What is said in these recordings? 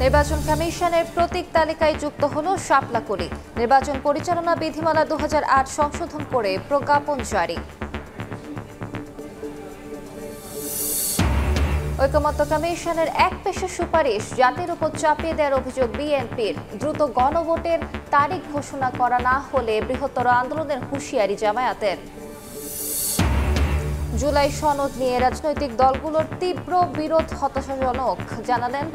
নির্বাচন কমিশনের প্রতীক তালিকায় যুক্ত হল শাপলা কলি। নির্বাচন পরিচালনা বিধিমালা 2008 সংশোধন করে প্রজ্ঞাপন জারি। ঐকমত্য কমিশনের এক পেশা সুপারিশ জাতির উপর চাপিয়ে দেওয়ার অভিযোগ বিএনপির। দ্রুত গণভোটের তারিখ ঘোষণা করা না হলে বৃহত্তর আন্দোলনের হুঁশিয়ারি জামায়াতের। জুলাই সনদ নিয়ে রাজনৈতিক দলগুলোর তীব্র বিরোধ হতাশাজনক, জানালেন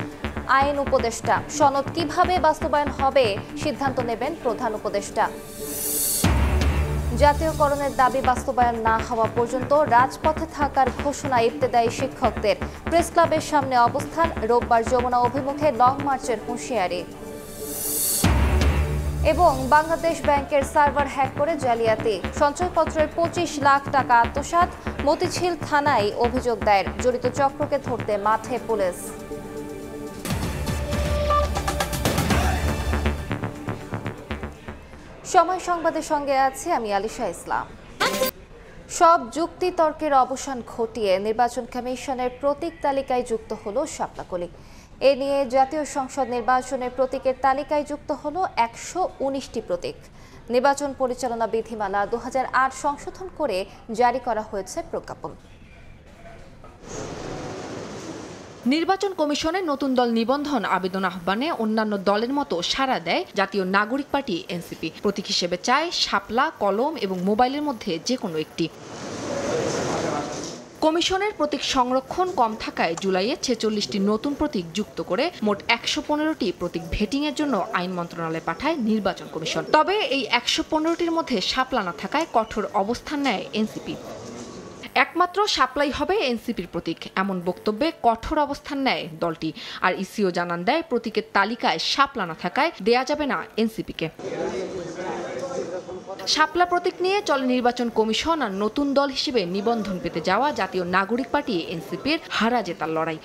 আইন উপদেষ্টা। সনদ কিভাবে বাস্তবায়ন হবে সিদ্ধান্ত নেবেন প্রধান উপদেষ্টা। জাতীয়করণের দাবি বাস্তবায়ন না হওয়া পর্যন্ত রাজপথে থাকার ঘোষণা ইবতেদায়ী শিক্ষকদের। প্রেস ক্লাবের সামনে অবস্থান, রোববার যমুনা অভিমুখে লং মার্চের হুঁশিয়ারি। এবং বাংলাদেশ ব্যাংকের সার্ভার হ্যাক করে জালিয়াতি, সঞ্চয়পত্রের 25 লাখ টাকা আত্মসাৎ। মতিঝিল থানায় অভিযোগ দায়ের, জড়িত চক্রকে ধরতে মাঠে পুলিশ। সময় সংবাদের সঙ্গে আছে আমি আলিশা ইসলাম। সব যুক্তি তর্কের অবসান ঘটিয়ে নির্বাচন কমিশনের প্রতীক তালিকায় যুক্ত হলো শাপলা কলি। এ নিয়ে জাতীয় সংসদ নির্বাচনের প্রতীকের তালিকায় যুক্ত হলো 119টি প্রতীক। নির্বাচন পরিচালনা বিধিমালা 2008 সংশোধন করে জারি করা হয়েছে প্রজ্ঞাপন। নির্বাচন কমিশনের নতুন দল নিবন্ধন আবেদন আহ্বানে অন্যান্য দলের মতো সাড়া দেয় জাতীয় নাগরিক পার্টি এনসিপি। প্রতীক হিসেবে চায় শাপলা, কলম এবং মোবাইলের মধ্যে যে কোনো একটি। কমিশনের প্রতীক সংরক্ষণ কম থাকায় জুলাইয়ে 46টি নতুন প্রতীক যুক্ত করে মোট 115টি প্রতীক ভেটিংয়ের জন্য আইন মন্ত্রণালয়ে পাঠায় নির্বাচন কমিশন। তবে এই 115টির মধ্যে শাপলা না থাকায় কঠোর অবস্থান নেয় এনসিপি। একমাত্র শাপলাই হবে এনসিপির প্রতীক, এমন বক্তব্যে কঠোর অবস্থান নেয় দলটি। আর ইসিও জানান দেয়, প্রতীকের তালিকায় শাপলা না থাকায় দেয়া যাবে না এনসিপিকে। শাপলা প্রতীক নিয়ে চলে নির্বাচন কমিশন আর নতুন দল হিসেবে নিবন্ধন পেতে যাওয়া জাতীয় নাগরিক পার্টি এনসিপির হারা জেতার লড়াই।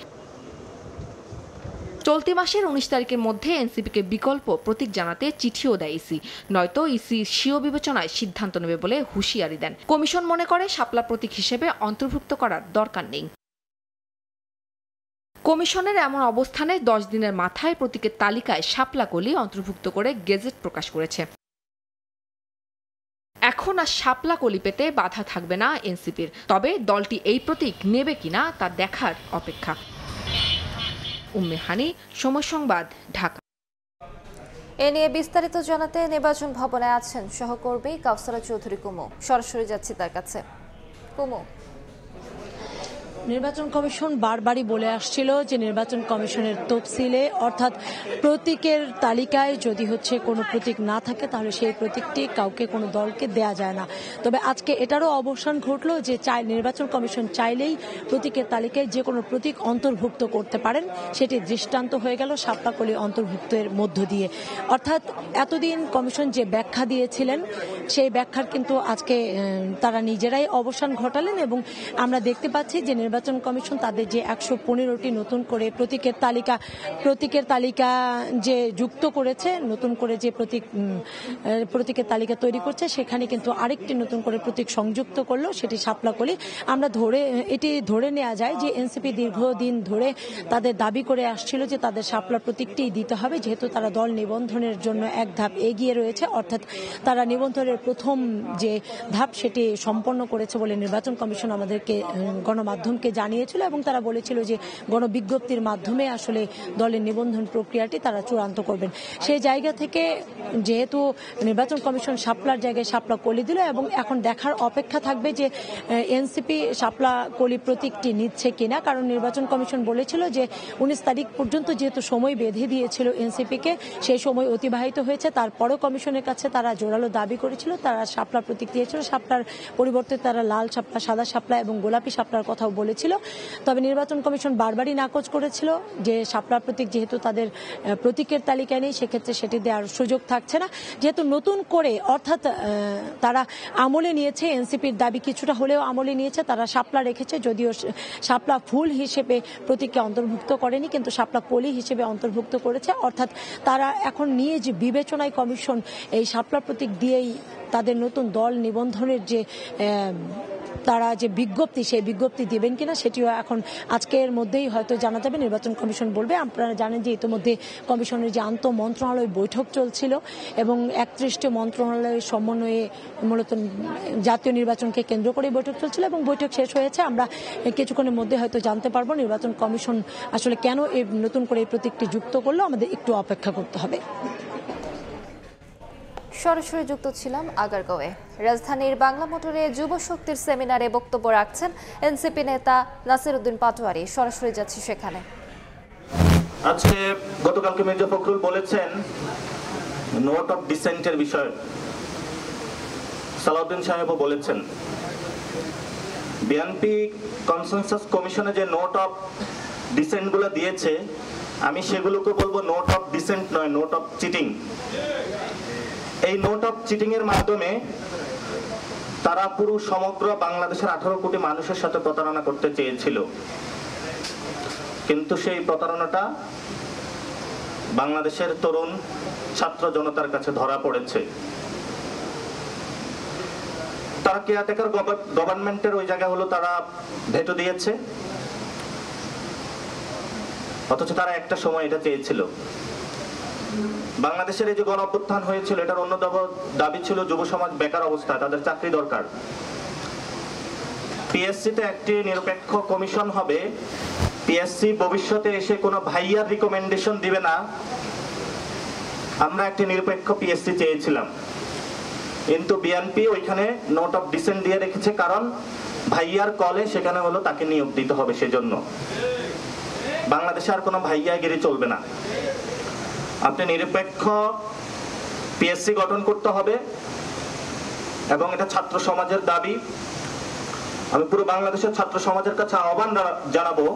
চলতি মাসের 19 তারিখের মধ্যে এনসিপিকে বিকল্প প্রতীক জানাতে চিঠিও দেয় ইসি, নয়তো ইসি স্বীয় বিবেচনায় সিদ্ধান্ত নেবে বলে হুঁশিয়ারি দেন। কমিশন মনে করে শাপলা প্রতীক হিসেবে অন্তর্ভুক্ত করার দরকার নেই। কমিশনের এমন অবস্থানে 10 দিনের মাথায় প্রতীকের তালিকায় শাপলা কলি অন্তর্ভুক্ত করে গেজেট প্রকাশ করেছে। এখন আর শাপলা কলি পেতে বাধা থাকবে না এনসিপির, তবে দলটি এই প্রতীক নেবে কিনা তা দেখার অপেক্ষা। উম্মে হানি, সময় সংবাদ, ঢাকা। এ নিয়ে বিস্তারিত জানাতে নির্বাচন ভবনে আছেন সহকর্মী কাউসারা চৌধুরী কুমু। সরাসরি যাচ্ছি তার কাছে। কুমু, নির্বাচন কমিশন বারবারই বলে আসছিল যে নির্বাচন কমিশনের তফসিলে অর্থাৎ প্রতীকের তালিকায় যদি কোনো প্রতীক না থাকে তাহলে সেই প্রতীকটি কাউকে কোনো দলকে দেয়া যায় না। তবে আজকে এটারও অবসান ঘটলো যে নির্বাচন কমিশন চাইলেই প্রতীকের তালিকায় যে কোনো প্রতীক অন্তর্ভুক্ত করতে পারেন। সেটি দৃষ্টান্ত হয়ে গেল শাপলা কলি অন্তর্ভুক্তের মধ্য দিয়ে। অর্থাৎ এতদিন কমিশন যে ব্যাখ্যা দিয়েছিলেন সেই ব্যাখ্যার কিন্তু আজকে তারা নিজেরাই অবসান ঘটালেন এবং আমরা দেখতে পাচ্ছি যে নির্বাচন কমিশন তাদের যে 115টি নতুন করে প্রতীকের তালিকা যে যুক্ত করেছে, নতুন করে যে প্রতীকের তালিকা তৈরি করছে, সেখানে কিন্তু আরেকটি নতুন করে প্রতীক সংযুক্ত করলো, সেটি শাপলা কলি। আমরা এটি ধরে নেওয়া যায় যে এনসিপি দীর্ঘদিন ধরে তাদের দাবি করে আসছিল যে তাদের শাপলা প্রতীকটি দিতে হবে, যেহেতু তারা দল নিবন্ধনের জন্য এক ধাপ এগিয়ে রয়েছে। অর্থাৎ তারা নিবন্ধনের প্রথম যে ধাপ সেটি সম্পন্ন করেছে বলে নির্বাচন কমিশন আমাদেরকে গণমাধ্যমকে জানিয়েছিল এবং তারা বলেছিল যে গণবিজ্ঞপ্তির মাধ্যমে আসলে দলের নিবন্ধন প্রক্রিয়াটি তারা চূড়ান্ত করবেন। সেই জায়গা থেকে যেহেতু নির্বাচন কমিশন শাপলার জায়গায় শাপলা কলি দিল এবং এখন দেখার অপেক্ষা থাকবে যে এনসিপি শাপলা কলি প্রতীকটি নিচ্ছে কিনা। কারণ নির্বাচন কমিশন বলেছিল যে 19 তারিখ পর্যন্ত যেহেতু সময় বেঁধে দিয়েছিল এনসিপিকে, সেই সময় অতিবাহিত হয়েছে। তারপরও কমিশনের কাছে তারা জোরালো দাবি করেছিল, তারা শাপলা প্রতীক দিয়েছিল। শাপলার পরিবর্তে তারা লাল শাপলা, সাদা শাপলা এবং গোলাপি শাপলার কথাও বলেছিল। তবে নির্বাচন কমিশন বারবারই নাকচ করেছিল যে শাপলা প্রতীক যেহেতু তাদের প্রতীকের তালিকায় নেই, সেক্ষেত্রে সেটি দেওয়ার সুযোগ থাকছে না। যেহেতু নতুন করে অর্থাৎ তারা আমলে নিয়েছে, এনসিপির দাবি কিছুটা হলেও আমলে নিয়েছে, তারা শাপলা রেখেছে, যদিও শাপলা ফুল হিসেবে প্রতীককে অন্তর্ভুক্ত করেনি, কিন্তু শাপলা কলি হিসেবে অন্তর্ভুক্ত করেছে। অর্থাৎ তারা এখন নিয়ে যে বিবেচনায় কমিশন এই শাপলা প্রতীক দিয়েই তাদের নতুন দল নিবন্ধনের যে তারা যে বিজ্ঞপ্তি সেই বিজ্ঞপ্তি দেবেন কিনা সেটিও এখন আজকের মধ্যেই হয়তো জানা যাবে, নির্বাচন কমিশন বলবে। আপনারা জানেন যে ইতিমধ্যে কমিশনের যে আন্তঃ মন্ত্রণালয় বৈঠক চলছিল এবং 31টি মন্ত্রণালয়ের সমন্বয়ে মূলত জাতীয় নির্বাচনকে কেন্দ্র করে বৈঠক চলছিল এবং বৈঠক শেষ হয়েছে। আমরা কিছুক্ষণের মধ্যে হয়তো জানতে পারবো নির্বাচন কমিশন আসলে কেন এই নতুন করে এই প্রতীকটি যুক্ত করলো। আমাদের একটু অপেক্ষা করতে হবে। সরাসরি যুক্ত ছিলাম আগারগাঁওয়ে। রাজধানীর বাংলা মোটরে যুব শক্তির সেমিনারে বক্তব্য রাখছেন এনসিপি নেতা নাসিরউদ্দিন পাটোয়ারি। সরাসরি যাচ্ছি সেখানে। আজকে গতকালকে মির্জা ফখরুল বলেছেন নোট অফ ডিসেন্টের বিষয়ে, সালাউদ্দিন সাহেবও বলেছেন। বিএনপি কনসেনসাস কমিশনে যে নোট অফ ডিসেন্ট গুলো দিয়েছে, আমি সেগুলোকে বলবো নোট অফ ডিসেন্ট নয়, নোট অফ চিটিং। এই নোট অফ চিটিং এর মাধ্যমে তারা পুরো সমগ্র বাংলাদেশের 18 কোটি মানুষের সাথে প্রতারণা করতে চেয়েছিল, কিন্তু সেই প্রতারণাটা বাংলাদেশের তরুণ ছাত্র জনতার কাছে ধরা পড়েছে। তারা কেয়ারটেকার গভর্নমেন্টের ওই জায়গা হলো তারা ভেটো দিয়েছে, অথচ তারা একটা সময় এটা চেয়েছিল। বাংলাদেশের এই যে গণ অভ্যুত্থান হয়েছিল, এটার অন্য দাবি ছিল যুব সমাজ বেকার অবস্থায়, তাদের চাকরি দরকার। পিএসসিতে একটি নিরপেক্ষ কমিশন হবে, পিএসসি ভবিষ্যতে এসে কোনো ভাইয়ার রিকমেন্ডেশন দিবে না। আমরা একটি নিরপেক্ষ পিএসসি চেয়েছিলাম, কিন্তু বিএনপি ওইখানে নোট অফ ডিসেন্ট দিয়ে রেখেছে, কারণ ভাইয়ার কলে সেখানে হলো তাকে নিয়োগ দিতে হবে। সেজন্য বাংলাদেশে আর কোনো ভাইয়াগিরি চলবে না। আপনি নিরপেক্ষ পিএসসি গঠন করতে হবে এবং এটা ছাত্র সমাজের দাবি। আমি পুরো বাংলাদেশের ছাত্র সমাজের কাছে আহ্বান জানাবো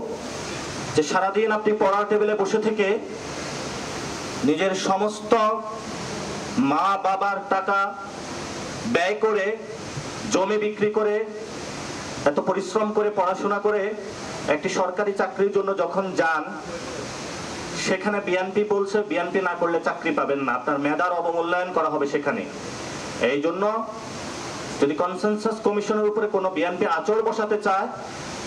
যে সারাদিন আপনি পড়ার টেবিলে বসে থেকে নিজের সমস্ত মা বাবার টাকা ব্যয় করে, জমি বিক্রি করে, এত পরিশ্রম করে পড়াশোনা করে একটি সরকারি চাকরির জন্য যখন যান, সেখানে বিএনপি বলছে বিএনপি না করলে চাকরি পাবেন না, আপনার মেধার অবমূল্যায়ন করা হবে সেখানে। এই জন্য যদি কনসেনসাস কমিশনের উপরে কোনো বিএনপি আঁচড় বসাতে চায়,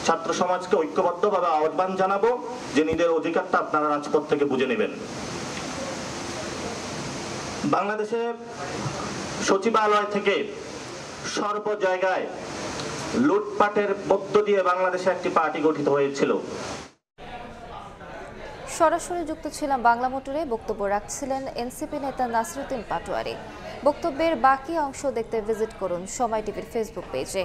ছাত্র সমাজকে ঐক্যবদ্ধভাবে আহ্বান জানাবো যে নিজের অধিকারটা আপনারা রাজপথ থেকে বুঝে নেবেন। বাংলাদেশে সচিবালয় থেকে সর্ব জায়গায় লুটপাটের মধ্য দিয়ে বাংলাদেশে একটি পার্টি গঠিত হয়েছিল। সরাসরি যুক্ত ছিলাম বাংলা মোটরে। বক্তব্য রাখছিলেন এনসিপি নেতা নাসিরউদ্দিন পাটোয়ারি। বক্তব্যের বাকি অংশ দেখতে ভিজিট করুন সময় টিভির ফেসবুক পেজে।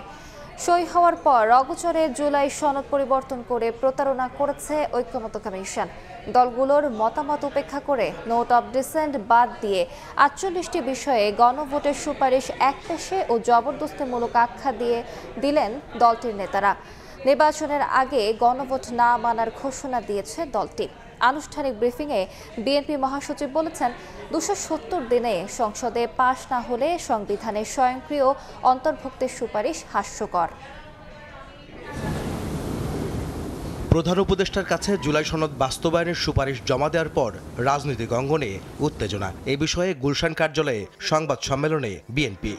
সই হওয়ার পর অগোচরে জুলাই সনদ পরিবর্তন করে প্রতারণা করেছে ঐক্যমত্য কমিশন। দলগুলোর মতামত উপেক্ষা করে নোট অফ ডিসেন্ট বাদ দিয়ে 48টি বিষয়ে গণভোটের সুপারিশ একপেশে ও জবরদস্তিমূলক আখ্যা দিলেন দলটির নেতারা। নির্বাচনের আগে গণভোট না মানার ঘোষণা দিয়েছে দলটি। আনুষ্ঠানিক ব্রিফিংয়ে বিএনপি মহাসচিব বলেছেন, 270 দিনে সংসদে পাশ না হলে সংবিধানের স্বয়ংক্রিয় অন্তর্ভুক্তির সুপারিশ হাস্যকর। প্রধান উপদেষ্টার কাছে জুলাই সনদ বাস্তবায়নের সুপারিশ জমা দেওয়ার পর রাজনৈতিক অঙ্গনে উত্তেজনা। এই বিষয়ে গুলশান কার্যালয়ে সংবাদ সম্মেলনে বিএনপি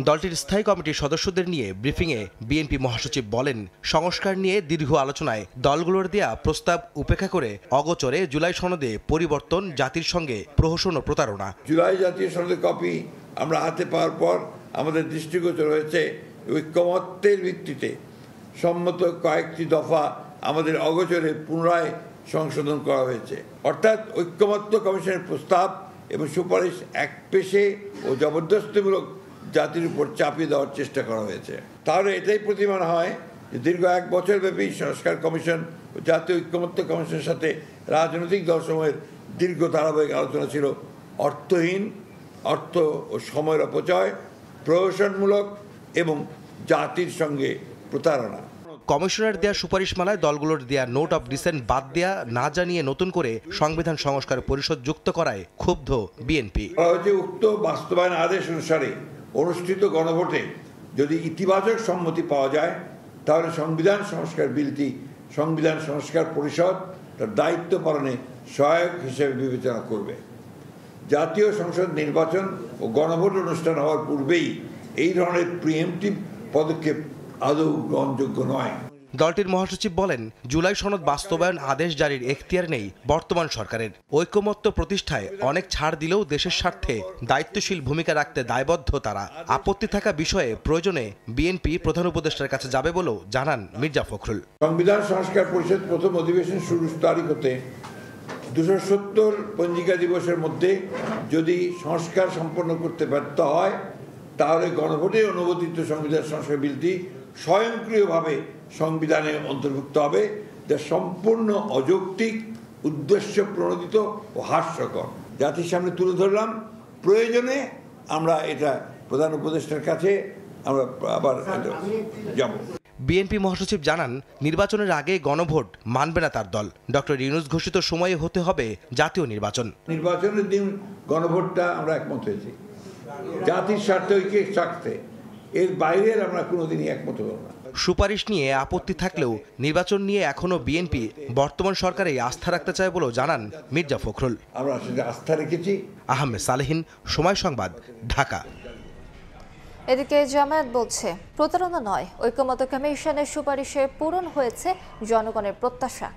দলটির স্থায়ী কমিটির সদস্যদের নিয়ে ব্রিফিংয়ে বিএনপি মহাসচিব বলেন, সংস্কার নিয়ে দীর্ঘ আলোচনায় দলগুলোর দেয়া প্রস্তাব উপেক্ষা করে অগোচরে জুলাই সনদে পরিবর্তন জাতির সঙ্গে প্রহসন ও প্রতারণা। জুলাই জাতীয় সনদের কপি আমরা হাতে পাওয়ার পর আমাদের দৃষ্টিগোচর হয়েছে ঐক্যমত্যের ভিত্তিতে সম্মত কয়েকটি দফা আমাদের অগোচরে পুনরায় সংশোধন করা হয়েছে। অর্থাৎ ঐক্যমত্য কমিশনের প্রস্তাব এবং সুপারিশ একপেশে ও জবরদস্তিমূলক জাতির উপর চাপিয়ে দেওয়ার চেষ্টা করা হয়েছে। তাহলে এটাই প্রতিমান হয় যে দীর্ঘ 1 বছরব্যাপী সংস্কার কমিশন ও জাতীয় ঐক্যমত্য কমিশনের সাথে রাজনৈতিক দলসমূহের দীর্ঘ ধারাবাহিক আলোচনা ছিল অর্থহীন, অর্থ ও সময়ের অপচয়, প্রহসনমূলক এবং জাতির সঙ্গে প্রতারণা। কমিশনের দেয়া সুপারিশমালায় দলগুলোর দেয়া নোট অফ ডিসেন্ট বাদ দেয়া না জানিয়ে নতুন করে সংবিধান সংস্কার পরিষদ যুক্ত করায় ক্ষুব্ধ বিএনপি। উক্ত বাস্তবায়ন আদেশ অনুসারে অনুষ্ঠিত গণভোটে যদি ইতিবাচক সম্মতি পাওয়া যায়, তাহলে সংবিধান সংস্কার বিলটি সংবিধান সংস্কার পরিষদ তার দায়িত্ব পালনে সহায়ক হিসেবে বিবেচনা করবে। জাতীয় সংসদ নির্বাচন ও গণভোট অনুষ্ঠান হওয়ার পূর্বেই এই ধরনের প্রিএমপ্টিভ পদক্ষেপ আদৌ গ্রহণযোগ্য নয়। দলটির মহাসচিব বলেন, জুলাই সনদ বাস্তবায়ন আদেশ জারির এখতিয়ার নেই বর্তমান সরকারের। ঐকমত্য প্রতিষ্ঠায় অনেক ছাড় দিলেও দেশের স্বার্থে দায়িত্বশীল ভূমিকা রাখতে দায়বদ্ধ তারা। আপত্তি থাকা বিষয়ে প্রয়োজনে বিএনপি প্রধান উপদেষ্টার কাছে যাবে বলেও জানান মির্জা ফখরুল। সংবিধান সংস্কার পরিষদ প্রথম অধিবেশন শুরুর তারিখতে 270 পঞ্জিকা দিবসের মধ্যে যদি সংস্কার সম্পন্ন করতে ব্যর্থ হয়, তাহলে গণভোটে অনুমোদিত সংবিধান সংস্কার বিলটি স্বয়ংক্রিয়ভাবে সংবিধানে অন্তর্ভুক্ত হবে, যা সম্পূর্ণ অযৌক্তিক, উদ্দেশ্য প্রণোদিত ও হাস্যকর। জাতির সামনে তুলে ধরলাম, প্রয়োজনে আমরা এটা প্রধান উপদেষ্টার কাছে আমরা আবার যাব। বিএনপি মহাসচিব জানান, নির্বাচনের আগে গণভোট মানবে না তার দল। ডক্টর ইউনূস ঘোষিত সময়ে হতে হবে জাতীয় নির্বাচন। নির্বাচনের দিন গণভোটটা আমরা একমত হয়েছি জাতির স্বার্থে, ঐক্যের স্বার্থে। এর বাইরে আমরা কোনোদিনই একমত হব না। সুপারিশ নিয়ে আপত্তি থাকলেও নির্বাচন নিয়ে এখনো বিএনপি বর্তমান সরকারে আস্থা রাখতে চায় বলেও জানান মির্জা ফখরুল। আমরা সেটা আস্থা রেখেছি। আহমেদ সালেহীন, সময় সংবাদ, ঢাকা। এদিকে জামায়াত বলছে, প্রতারণা নয়, ঐকমত্য কমিশনের সুপারিশে পূরণ হয়েছে জনগণের প্রত্যাশা।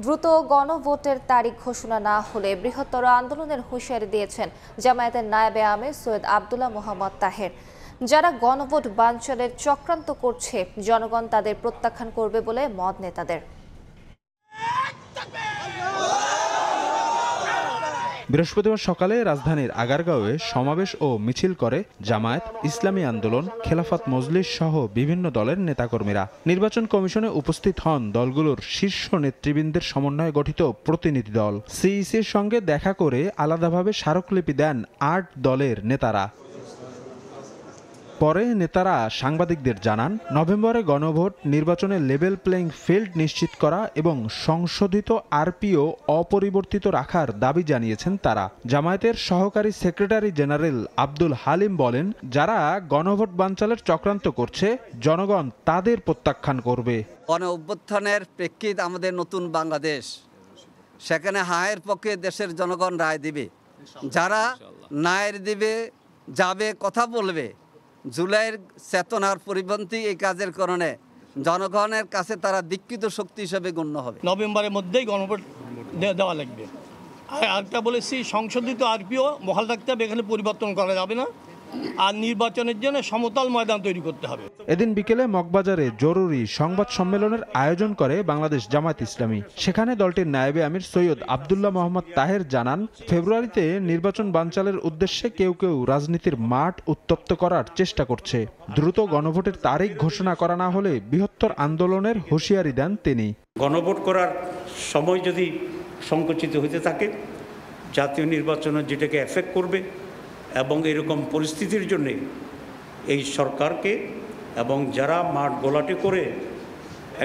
দ্রুত গণভোটের তারিখ ঘোষণা না হলে বৃহত্তর আন্দোলনের হুঁশিয়ারি দিয়েছেন জামায়াতের নায়েবে আমির সৈয়দ আব্দুল্লাহ মোহাম্মদ তাহের। যারা গণভোট বানচালের চক্রান্ত করছে, জনগণ তাদের প্রত্যাখ্যান করবে বলে মত নেতাদের। বৃহস্পতিবার সকালে রাজধানীর আগারগাঁওয়ে সমাবেশ ও মিছিল করে জামায়াত, ইসলামী আন্দোলন, খেলাফত মজলিস সহ বিভিন্ন দলের নেতাকর্মীরা। নির্বাচন কমিশনে উপস্থিত হন দলগুলোর শীর্ষ নেতৃবৃন্দের সমন্বয়ে গঠিত প্রতিনিধি দল। সিইসির সঙ্গে দেখা করে আলাদাভাবে স্মারকলিপি দেন 8 দলের নেতারা। পরে নেতারা সাংবাদিকদের জানান, নভেম্বরে গণভোট, নির্বাচনে লেভেল প্লেইং ফিল্ড নিশ্চিত করা এবং সংশোধিত আরপিও অপরিবর্তিত রাখার দাবি জানিয়েছেন তারা। জামায়াতের সহকারী সেক্রেটারি জেনারেল আব্দুল হালিম বলেন, যারা গণভোট বানচালের চক্রান্ত করছে, জনগণ তাদের প্রত্যাখ্যান করবে। গণ অভ্যুত্থানের প্রেক্ষিত আমাদের নতুন বাংলাদেশ, সেখানে হায়ের পক্ষে দেশের জনগণ রায় দিবে। যারা নায়ের দিবে, যাবে, কথা বলবে, জুলাইয়ের চেতনার পরিপন্থী এই কাজের কারণে জনগণের কাছে তারা দীক্ষিত শক্তি হিসেবে গণ্য হবে। নভেম্বরের মধ্যেই গণভোট দেওয়া লাগবে। আর আরেকটা বলেছি, সংশোধিত আরপিও বহাল রাখতে হবে, এখানে পরিবর্তন করা যাবে না। আর নির্বাচনের জন্য সমতল ময়দান তৈরি করতে হবে। এদিন বিকেলে মগবাজারে জরুরি সংবাদ সম্মেলনের আয়োজন করে বাংলাদেশ জামায়াত ইসলামী। সেখানে দলটির নায়েবে আমির সৈয়দ আব্দুল্লাহ মোহাম্মদ তাহের জানান, ফেব্রুয়ারিতে নির্বাচন বানচালের উদ্দেশ্যে কেউ কেউ রাজনীতির মাঠ উত্তপ্ত করার চেষ্টা করছে। দ্রুত গণভোটের তারিখ ঘোষণা করা না হলে বৃহত্তর আন্দোলনের হুঁশিয়ারি দেন তিনি। গণভোট করার সময় যদি সংকুচিত হতে থাকে, জাতীয় নির্বাচনের যেটাকে এফেক্ট করবে, এবং এরকম পরিস্থিতির জন্য এই সরকারকে এবং যারা মাঠ গোলাটি করে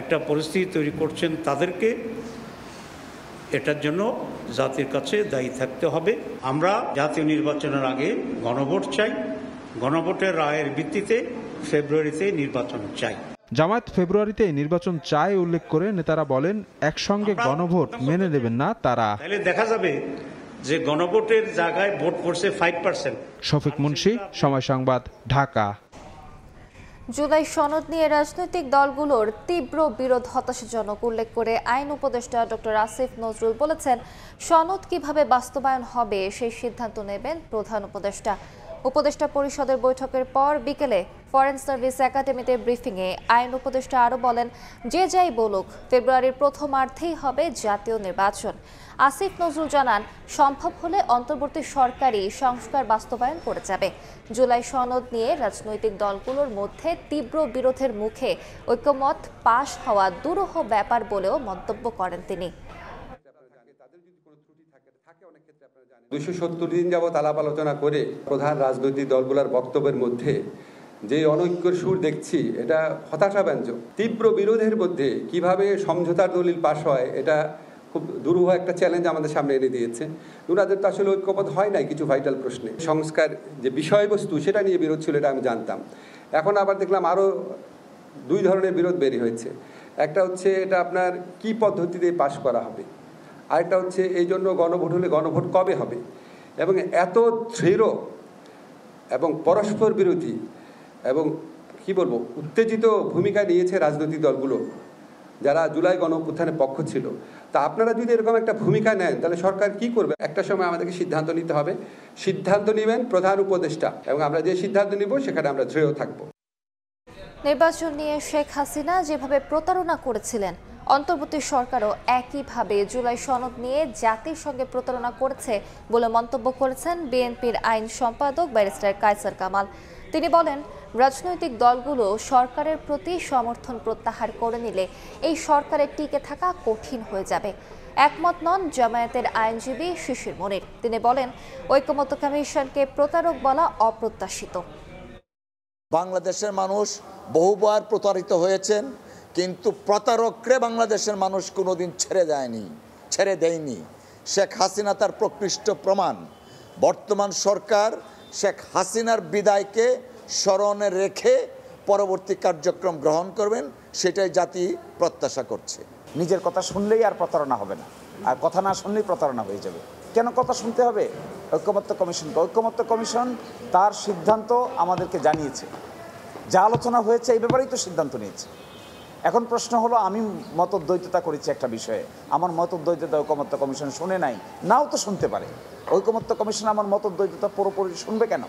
একটা পরিস্থিতি তৈরি করছেন তাদেরকে এটার জন্য জাতির কাছে দায়ী থাকতে হবে। আমরা জাতীয় নির্বাচনের আগে গণভোট চাই, গণভোটের রায়ের ভিত্তিতে ফেব্রুয়ারিতে নির্বাচন চাই। জামায়াত ফেব্রুয়ারিতে নির্বাচন চায় উল্লেখ করে নেতারা বলেন, একসঙ্গে গণভোট মেনে নেবেন না তারা। তাহলে দেখা যাবে যে গণভোটের জায়গায় ভোট পড়ছে 5%। শফিক মুন্সি, সময় সংবাদ, ঢাকা। জুলাই সনদ নিয়ে রাজনৈতিক দলগুলোর তীব্র বিরোধ হতাশাজনক উল্লেখ করে আইন উপদেষ্টা ডক্টর আসিফ নজরুল বলেছেন, সনদ কিভাবে বাস্তবায়ন হবে সেই সিদ্ধান্ত নেবেন প্রধান উপদেষ্টা। উপদেষ্টা পরিষদের বৈঠকের পর বিকেলে ফরেন সার্ভিস একাডেমিতে ব্রিফিংয়ে আইন উপদেষ্টা আরও বলেন, যে যাই বলুক, ফেব্রুয়ারির প্রথমার্ধেই হবে জাতীয় নির্বাচন। আসিফ নজরুল জানান, সম্ভব হলে অন্তর্বর্তী সরকারই সংস্কার বাস্তবায়ন করে যাবে। জুলাই সনদ নিয়ে রাজনৈতিক দলগুলোর মধ্যে তীব্র বিরোধের মুখে ঐকমত পাশ হওয়া দুরূহ ব্যাপার বলেও মন্তব্য করেন তিনি। 270 দিন যাবৎ আলাপ আলোচনা করে প্রধান রাজনৈতিক দলগুলোর বক্তব্যের মধ্যে যে অনৈক্যের সুর দেখছি, এটা হতাশাব্যঞ্জক। তীব্র বিরোধের মধ্যে কিভাবে সমঝোতার দলিল পাশ হয়, এটা খুব দুরূহ একটা চ্যালেঞ্জ আমাদের সামনে এনে দিয়েছে। ওনাদের তো আসলে ঐক্যমত হয় নাই কিছু ভাইটাল প্রশ্নে। সংস্কার যে বিষয়বস্তু, সেটা নিয়ে বিরোধ ছিল, এটা আমি জানতাম। এখন আবার দেখলাম আরও 2 ধরনের বিরোধ বেরিয়ে হয়েছে। একটা হচ্ছে এটা আপনার কি পদ্ধতিতে পাশ করা হবে, আরেকটা হচ্ছে এই জন্য গণভোট হলে গণভোট কবে হবে। এবং এত দৃঢ় এবং পরস্পর বিরোধী এবং কি বলবো, উত্তেজিত ভূমিকা নিয়েছে রাজনৈতিক দলগুলো যারা জুলাই গণঅভ্যুত্থানের পক্ষ ছিল। তা আপনারা যদি এরকম একটা ভূমিকা নেন তাহলে সরকার কি করবে? একটা সময় আমাদেরকে সিদ্ধান্ত নিতে হবে। সিদ্ধান্ত নেবেন প্রধান উপদেষ্টা, এবং আমরা যে সিদ্ধান্ত নিব সেখানে আমরা দৃঢ় থাকব। নির্বাচন নিয়ে শেখ হাসিনা যেভাবে প্রতারণা করেছিলেন, অন্তর্বর্তী সরকারও একইভাবে জুলাই সনদ নিয়ে জাতির সঙ্গে প্রতারণা করেছে বলে মন্তব্য করেছেন বিএনপির আইন সম্পাদক ব্যারিস্টার কায়সার কামাল। তিনি বলেন, রাজনৈতিক দলগুলো সরকারের প্রতি সমর্থন প্রত্যাহার করে নিলে এই সরকারের টিকে থাকা কঠিন হয়ে যাবে। একমত নন জামায়াতের আইনজীবী শিশির মনির। তিনি বলেন, ঐকমত্য কমিশনকে প্রতারক বলা অপ্রত্যাশিত। বাংলাদেশের মানুষ বহুবার প্রতারিত হয়েছেন, কিন্তু প্রতারকরে বাংলাদেশের মানুষ কোনোদিন ছেড়ে দেয়নি। শেখ হাসিনা তার প্রকৃষ্ট প্রমাণ। বর্তমান সরকার শেখ হাসিনার বিদায়কে স্মরণে রেখে পরবর্তী কার্যক্রম গ্রহণ করবেন, সেটাই জাতি প্রত্যাশা করছে। নিজের কথা শুনলেই আর প্রতারণা হবে না, আর কথা না শুনলেই প্রতারণা হয়ে যাবে। কেন কথা শুনতে হবে? ঐকমত্য কমিশনকে। ঐকমত্য কমিশন তার সিদ্ধান্ত আমাদেরকে জানিয়েছে, যা আলোচনা হয়েছে এই ব্যাপারেই তো সিদ্ধান্ত নিয়েছে। এখন প্রশ্ন হলো, আমি মতদ্বৈততা করেছি একটা বিষয়ে, আমার মতদ্বৈততা ঐকমত্য কমিশন শুনে নাই, নাও তো শুনতে পারে। ঐকমত্য কমিশন আমার মতদ্বৈততা পুরোপুরি শুনবে কেন?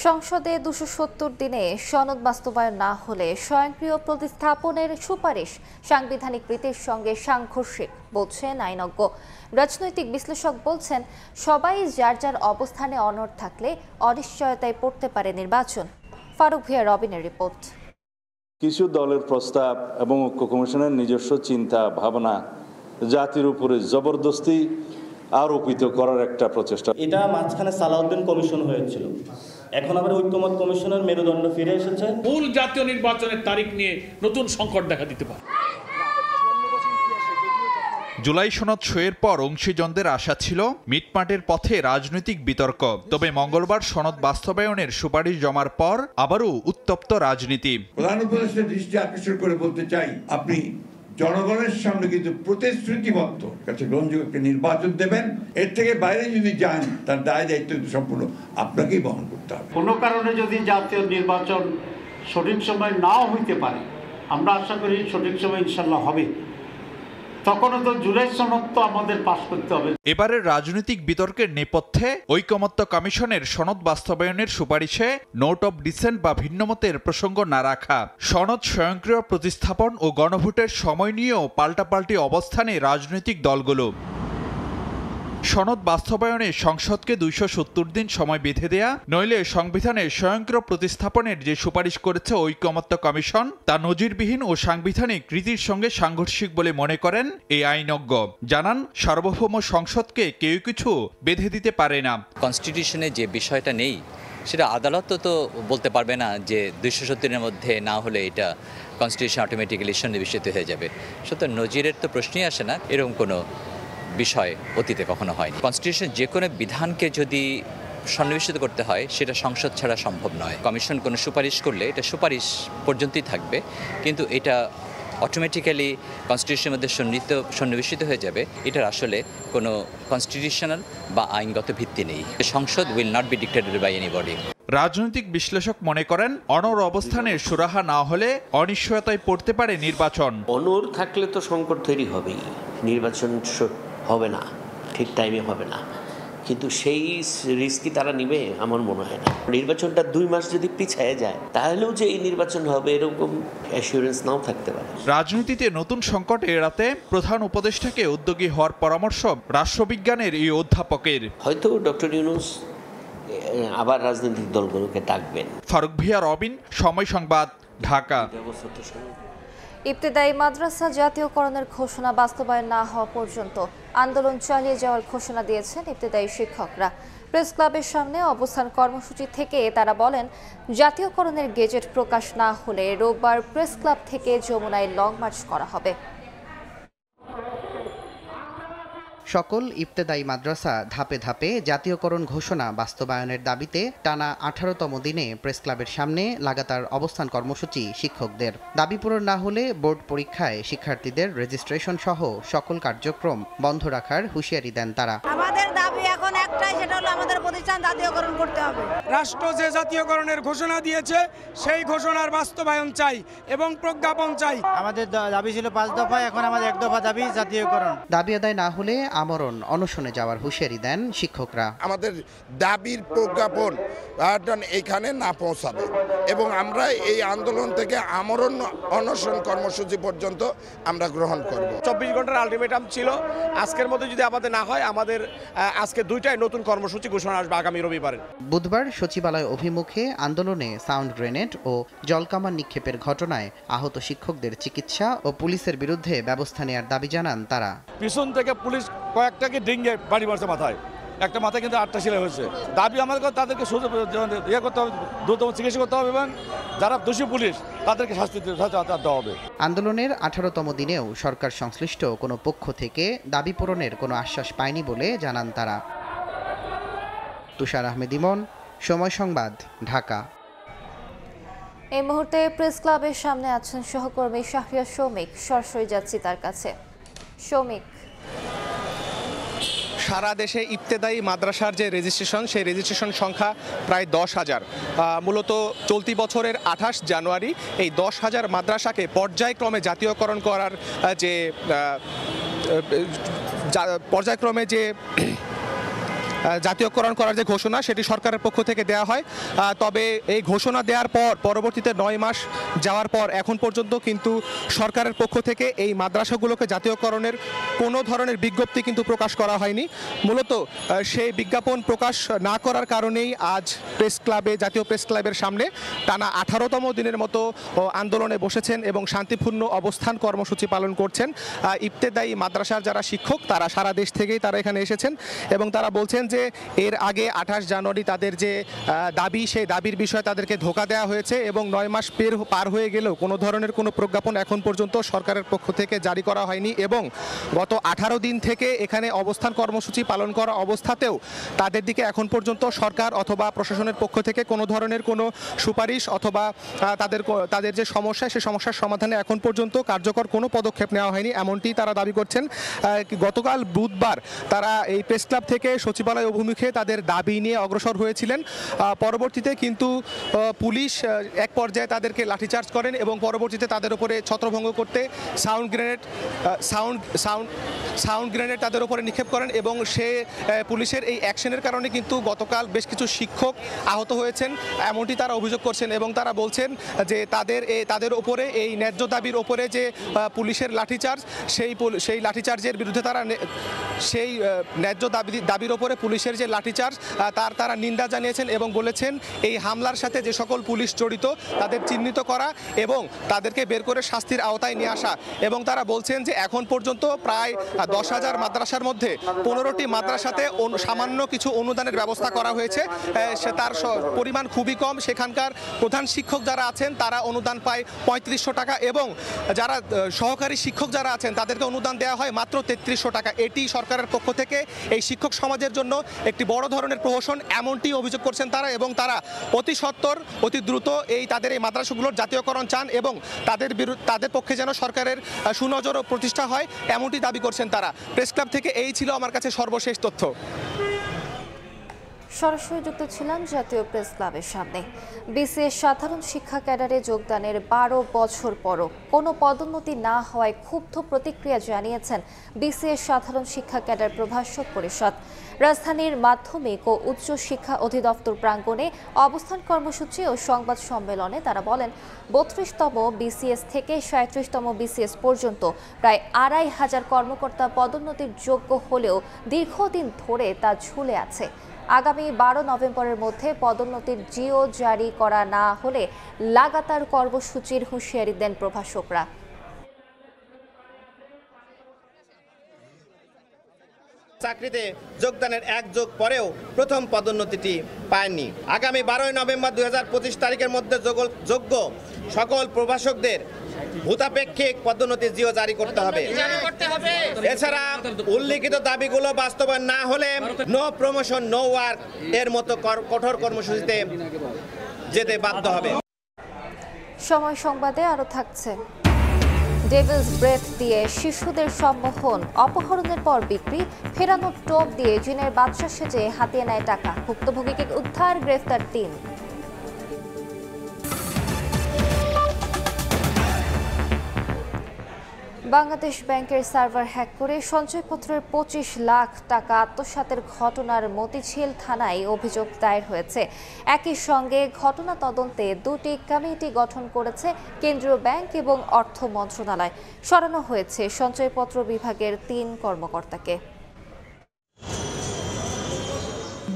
সংসদে 270 দিনে সনদ বাস্তবায়ন না হলে স্বয়ংক্রিয় প্রতিস্থাপনের সুপারিশ সাংবিধানিক রীতির সঙ্গে সাংঘর্ষিক বলছেন আইনজ্ঞ। রাজনৈতিক বিশ্লেষক বলছেন, সবাই যার যার অবস্থানে অনড় থাকলে অনিশ্চয়তায় পড়তে পারে নির্বাচন। ফারুক ভিয়া রবিনের রিপোর্ট। কিছু দলের প্রস্তাব এবং ঐক্য কমিশনের নিজস্ব চিন্তা ভাবনা জাতির উপরে জবরদস্তি আরোপিত করার একটা প্রচেষ্টা। এটা মাঝখানে সালাউদ্দিন কমিশন হয়েছিল, এখন আবার ঐকমত্য কমিশনের মেরুদণ্ড ফিরে এসেছে। মূল জাতীয় নির্বাচনের তারিখ নিয়ে নতুন সংকট দেখা দিতে পারে। জুলাই সনদ সইয়ের পর অংশীজনদের আশা ছিল মিটমাটের পথে রাজনৈতিক বিতর্ক। তবে মঙ্গলবার সনদ বাস্তবায়নের সুপারিশ জমার পর আবারও উত্তপ্ত রাজনীতি। প্রধান উপদেষ্টার দৃষ্টি আকর্ষণ করে বলতে চাই, আপনি জনগণের সামনে কিন্তু প্রতিশ্রুতিবদ্ধ কাছে গ্রহণযোগ্য একটা নির্বাচন দেবেন। এর থেকে বাইরে যদি যান তার দায় দায়িত্ব সম্পূর্ণ আপনাকেই বহন করতে হবে। কোনো কারণে যদি জাতীয় নির্বাচন সঠিক সময় নাও হইতে পারে, আমরা আশা করি সঠিক সময় ইনশাল্লাহ হবে, তখনও তো জুলাই সনদ তো আমাদের পাস করতে হবে। এবারের রাজনৈতিক বিতর্কের নেপথ্যে ঐকমত্য কমিশনের সনদ বাস্তবায়নের সুপারিশে নোট অব ডিসেন্ট বা ভিন্নমতের প্রসঙ্গ না রাখা, সনদ স্বয়ংক্রিয় প্রতিস্থাপন ও গণভোটের সময় নিয়েও পাল্টাপাল্টি অবস্থানে রাজনৈতিক দলগুলো। সনদ বাস্তবায়নে সংসদকে 270 দিন সময় বেঁধে দেয়া, নইলে সংবিধানে স্বয়ংক্রিয় প্রতিস্থাপনের যে সুপারিশ করেছে ঐকমত্য কমিশন তা নজিরবিহীন ও সাংবিধানিক রীতির সঙ্গে সাংঘর্ষিক বলে মনে করেন এই আইনজ্ঞ। জানান, সার্বভৌম সংসদকে কেউ কিছু বেঁধে দিতে পারে না। কনস্টিটিউশনে যে বিষয়টা নেই সেটা আদালত তো বলতে পারবে না যে 270 দিনের মধ্যে না হলে এটা কনস্টিটিউশন অটোমেটিক্যালি সন্নিবেশিত হয়ে যাবে। সুতরাং নজিরের তো প্রশ্নই আসে না, এরকম কোনো বিষয় অতীতে কখনো হয়নি। কনস্টিটিউশন যে কোনো বিধানকে যদি সন্নিবেশিত করতে হয় সেটা সংসদ ছাড়া সম্ভব নয়। কমিশন কোনো সুপারিশ করলে এটা সুপারিশ পর্যন্তই থাকবে, কিন্তু এটা অটোমেটিক্যালি কনস্টিটিউশনের মধ্যে সন্নিবেশিত হয়ে যাবে, এটার আসলে কোনো কনস্টিটিউশনাল বা আইনগত ভিত্তি নেই। সংসদ will not be dictated by anybody. রাজনৈতিক বিশ্লেষক মনে করেন, অনড় অবস্থানের সুরাহা না হলে অনিশ্চয়তায় পড়তে পারে নির্বাচন। অনড় থাকলে তো সংকট তৈরি হবেই, নির্বাচন হবে না, ঠিক টাইমে হবে না, কিন্তু সেই রিস্কই তারা নিবে আমার মনে হয় না। নির্বাচনটা 2 মাস যদি পিছিয়ে যায় তাহলেও যে এই নির্বাচন হবে এরকম অ্যাসিওরেন্স নাও থাকতে পারে। রাজনীতিতে নতুন সংকট এড়াতে প্রধান উপদেষ্টাকে উদ্যোগী হওয়ার পরামর্শ রাষ্ট্রবিজ্ঞানের এই অধ্যাপকের। হয়তো ডক্টর ইউনূস আবার রাজনৈতিক দলগুলোকে ডাকবেন। ফারুক ভিয়া রবিন, সময় সংবাদ, ঢাকা। ইবতেদায়ী মাদ্রাসা জাতীয়করণের ঘোষণা বাস্তবায়ন না হওয়া পর্যন্ত আন্দোলন চালিয়ে যাওয়ার ঘোষণা দিয়েছেন ইবতেদায়ী শিক্ষকরা। প্রেস ক্লাবের সামনে অবস্থান কর্মসূচি থেকে তারা বলেন, জাতীয়করণের গেজেট প্রকাশ না হলে রোববার প্রেস ক্লাব থেকে যমুনায় লং মার্চ করা হবে। সকল ইবতেদায়ী মাদ্রাসা ধাপে ধাপে জাতীয়করণ ঘোষণা বাস্তবায়নের দাবিতে টানা 18তম দিনে প্রেস ক্লাবের সামনে লাগাতার অবস্থান কর্মসূচি শিক্ষকদের। দাবি পূরণ না হলে বোর্ড পরীক্ষায় শিক্ষার্থীদের রেজিস্ট্রেশন সহ সকল কার্যক্রম বন্ধ রাখার হুঁশিয়ারি দেন তারা। আমাদের দাবি এখন একটাই, সেটা হলো আমাদের প্রতিষ্ঠান জাতীয়করণ করতে হবে। রাষ্ট্র যে জাতীয়করণের ঘোষণা দিয়েছে সেই ঘোষণার বাস্তবায়ন চাই এবং প্রজ্ঞাপন চাই। আমাদের দাবি ছিল 5 দফা, এখন আমাদের 1 দফা দাবি জাতীয়করণ। দাবি আদায় না হলে আমরণ অনশনে যাওয়ার হুঁশিয়ারি দেন শিক্ষকরা। আমাদের দাবির প্রজ্ঞাপন এখানে না পৌঁছাবে এবং আমরা এই আন্দোলন থেকে আমরণ অনশন কর্মসূচি পর্যন্ত আমরা গ্রহণ করব। 24 ঘন্টার আলটিমেটাম ছিল, আজকের মধ্যে যদি আমাদের না হয় আমাদের আজকে 2টাই নতুন কর্মসূচি ঘোষণা আসবে আগামী রবিবার। বুধবার সচিবালয় অভিমুখে আন্দোলনে সাউন্ড গ্রেনেড ও জলকামান নিক্ষেপের ঘটনায় আহত শিক্ষকদের চিকিৎসা ও পুলিশের বিরুদ্ধে ব্যবস্থা নেওয়ার দাবি জানান তারা। পিছন থেকে পুলিশ কয়েকটাকে ডিঙ্গে বাড়ি মারছে মাথায়, একটা মাথায় কিন্তু 8টা সেলাই হয়েছে। দাবি আমাদের তাদেরকে ইয়ে করতে হবে, দ্রুততম চিকিৎসা করতে হবে এবং যারা দোষী পুলিশ তাদেরকে শাস্তি দেওয়া হবে। আন্দোলনের 18তম দিনেও সরকার সংশ্লিষ্ট কোনো পক্ষ থেকে দাবি পূরণের কোনো আশ্বাস পায়নি বলে জানান তারা। তুষার আহমেদ ইমন, সময় সংবাদ, ঢাকা। এই মুহূর্তে প্রেস ক্লাবের সামনে আছেন সহকর্মী শাহরিয়ার সৌমিক, সরাসরি যাচ্ছি তার কাছে। সৌমিক, সারা দেশে ইবতেদায়ী মাদ্রাসার যে রেজিস্ট্রেশন, সেই রেজিস্ট্রেশন সংখ্যা প্রায় 10,000। মূলত চলতি বছরের 28 জানুয়ারি এই 10,000 মাদ্রাসাকে পর্যায়ক্রমে জাতীয়করণ করার যে পর্যায়ক্রমে যে জাতীয়করণ করার যে ঘোষণা, সেটি সরকারের পক্ষ থেকে দেওয়া হয়। তবে এই ঘোষণা দেওয়ার পর পরবর্তীতে 9 মাস যাওয়ার পর এখন পর্যন্ত কিন্তু সরকারের পক্ষ থেকে এই মাদ্রাসাগুলোকে জাতীয়করণের কোনো ধরনের বিজ্ঞপ্তি কিন্তু প্রকাশ করা হয়নি। মূলত সেই বিজ্ঞাপন প্রকাশ না করার কারণেই আজ প্রেস ক্লাবে, জাতীয় প্রেস ক্লাবের সামনে টানা 18তম দিনের মতো আন্দোলনে বসেছেন এবং শান্তিপূর্ণ অবস্থান কর্মসূচি পালন করছেন ইবতেদায়ী মাদ্রাসার যারা শিক্ষক, তারা সারা দেশ থেকেই তারা এখানে এসেছেন এবং তারা বলছেন যে এর আগে 28 জানুয়ারি তাদের যে দাবি, সেই দাবির বিষয়ে তাদেরকে ধোঁকা দেওয়া হয়েছে এবং 9 মাস পার হয়ে গেলেও কোনো ধরনের কোনো প্রজ্ঞাপন এখন পর্যন্ত সরকারের পক্ষ থেকে জারি করা হয়নি এবং গত 18 দিন থেকে এখানে অবস্থান কর্মসূচি পালন করা অবস্থাতেও তাদের দিকে এখন পর্যন্ত সরকার অথবা প্রশাসনের পক্ষ থেকে কোনো ধরনের কোনো সুপারিশ অথবা তাদের যে সমস্যা, সেই সমস্যার সমাধানে এখন পর্যন্ত কার্যকর কোনো পদক্ষেপ নেওয়া হয়নি, এমনটি তারা দাবি করছেন। গতকাল বুধবার তারা এই প্রেস ক্লাব থেকে সচিবালয় অভিমুখে তাদের দাবি নিয়ে অগ্রসর হয়েছিলেন। পরবর্তীতে কিন্তু পুলিশ এক পর্যায়ে তাদেরকে লাঠিচার্জ করেন এবং পরবর্তীতে তাদের উপরে ছত্রভঙ্গ করতে সাউন্ড গ্রেনেড তাদের উপরে নিক্ষেপ করেন এবং পুলিশের এই অ্যাকশনের কারণে কিন্তু গতকাল বেশ কিছু শিক্ষক আহত হয়েছেন, এমনটি তারা অভিযোগ করছেন এবং তারা বলছেন যে তাদের উপরে এই ন্যায্য দাবির উপরে যে পুলিশের লাঠিচার্জ, সেই লাঠিচার্জের বিরুদ্ধে তারা সেই ন্যায্য দাবির ওপরে পুলিশের যে লাঠিচার্জ তারা নিন্দা জানিয়েছেন এবং বলেছেন এই হামলার সাথে যে সকল পুলিশ জড়িত তাদের চিহ্নিত করা এবং তাদেরকে বের করে শাস্তির আওতায় নিয়ে আসা। এবং তারা বলছেন যে এখন পর্যন্ত প্রায় 10,000 মাদ্রাসার মধ্যে 15টি মাদ্রাসাতে সামান্য কিছু অনুদানের ব্যবস্থা করা হয়েছে, তার পরিমাণ খুবই কম। সেখানকার প্রধান শিক্ষক যারা আছেন তারা অনুদান পায় 3500 টাকা এবং যারা সহকারী শিক্ষক যারা আছেন তাদেরকে অনুদান দেওয়া হয় মাত্র 3300 টাকা। এটি সরকারের পক্ষ থেকে এই শিক্ষক সমাজের জন্য একটি বড় ধরনের প্রহসন, এমনটি অভিযোগ করছেন তারা এবং তারা অতি সত্বর অতি দ্রুত তাদের এই মাদ্রাসাগুলোর জাতীয়করণ চান এবং তাদের পক্ষে যেন সরকারের সুনজর প্রতিষ্ঠা হয়, এমনটি দাবি করছেন তারা। প্রেস ক্লাব থেকে এই ছিল আমার কাছে সর্বশেষ তথ্য। সরাসরি যুক্ত ছিলাম জাতীয় প্রেস ক্লাবের সামনে। বিসিএস সাধারণ শিক্ষা ক্যাডারে যোগদানের 12 বছর পরও কোনো পদোন্নতি না হওয়ায় ক্ষুব্ধ প্রতিক্রিয়া জানিয়েছেন বিসিএস সাধারণ শিক্ষা ক্যাডার প্রভাষক পরিষদ। রাজধানীর মাধ্যমিক ও উচ্চ শিক্ষা অধিদপ্তর প্রাঙ্গণে অবস্থান কর্মসূচি ও সংবাদ সম্মেলনে তারা বলেন 32তম বিসিএস থেকে 37তম বিসিএস পর্যন্ত প্রায় 2500 কর্মকর্তা পদোন্নতির যোগ্য হলেও দীর্ঘদিন ধরে তা ঝুলে আছে। আগামী 12 নভেম্বরের মধ্যে পদোন্নতির জিও জারি করা না হলে লাগাতার কর্মসূচির হুঁশিয়ারি দেন প্রভাষকরা। চাকরিতে যোগদানের 1 যুগ পরেও প্রথম পদোন্নতিটি পায়নি। আগামী 12 নভেম্বর 2025 তারিখের মধ্যে যোগ্য সকল প্রভাষকদের ভূতাপেক্ষিক পদোন্নতি জিও জারি করতে হবে। এছাড়া উল্লিখিত দাবিগুলো বাস্তবায়ন না হলে নো প্রমোশন নো ওয়ার্ক এর মতো কঠোর কর্মসূচিতে যেতে বাধ্য হবে। সময় সংবাদে আরো থাকছে। ডেভিলস ব্রেথ দিয়ে শিশুদের সম্মোহন, অপহরণের পর বিক্রি, ফেরানোর টোপ দিয়ে জিনের বাদশা সেজে হাতিয়ে নেয় টাকা। ভুক্তভোগীকে উদ্ধার, গ্রেফতার 3। বাংলাদেশ ব্যাংকের সার্ভার হ্যাক করে সঞ্চয়পত্রের 25 লাখ টাকা আত্মসাতের ঘটনার মতিঝিল থানায় অভিযোগ দায়ের হয়েছে। একই সঙ্গে ঘটনা তদন্তে 2টি কমিটি গঠন করেছে কেন্দ্রীয় ব্যাংক এবং অর্থ মন্ত্রণালয়। সরানো হয়েছে সঞ্চয়পত্র বিভাগের 3 কর্মকর্তাকে।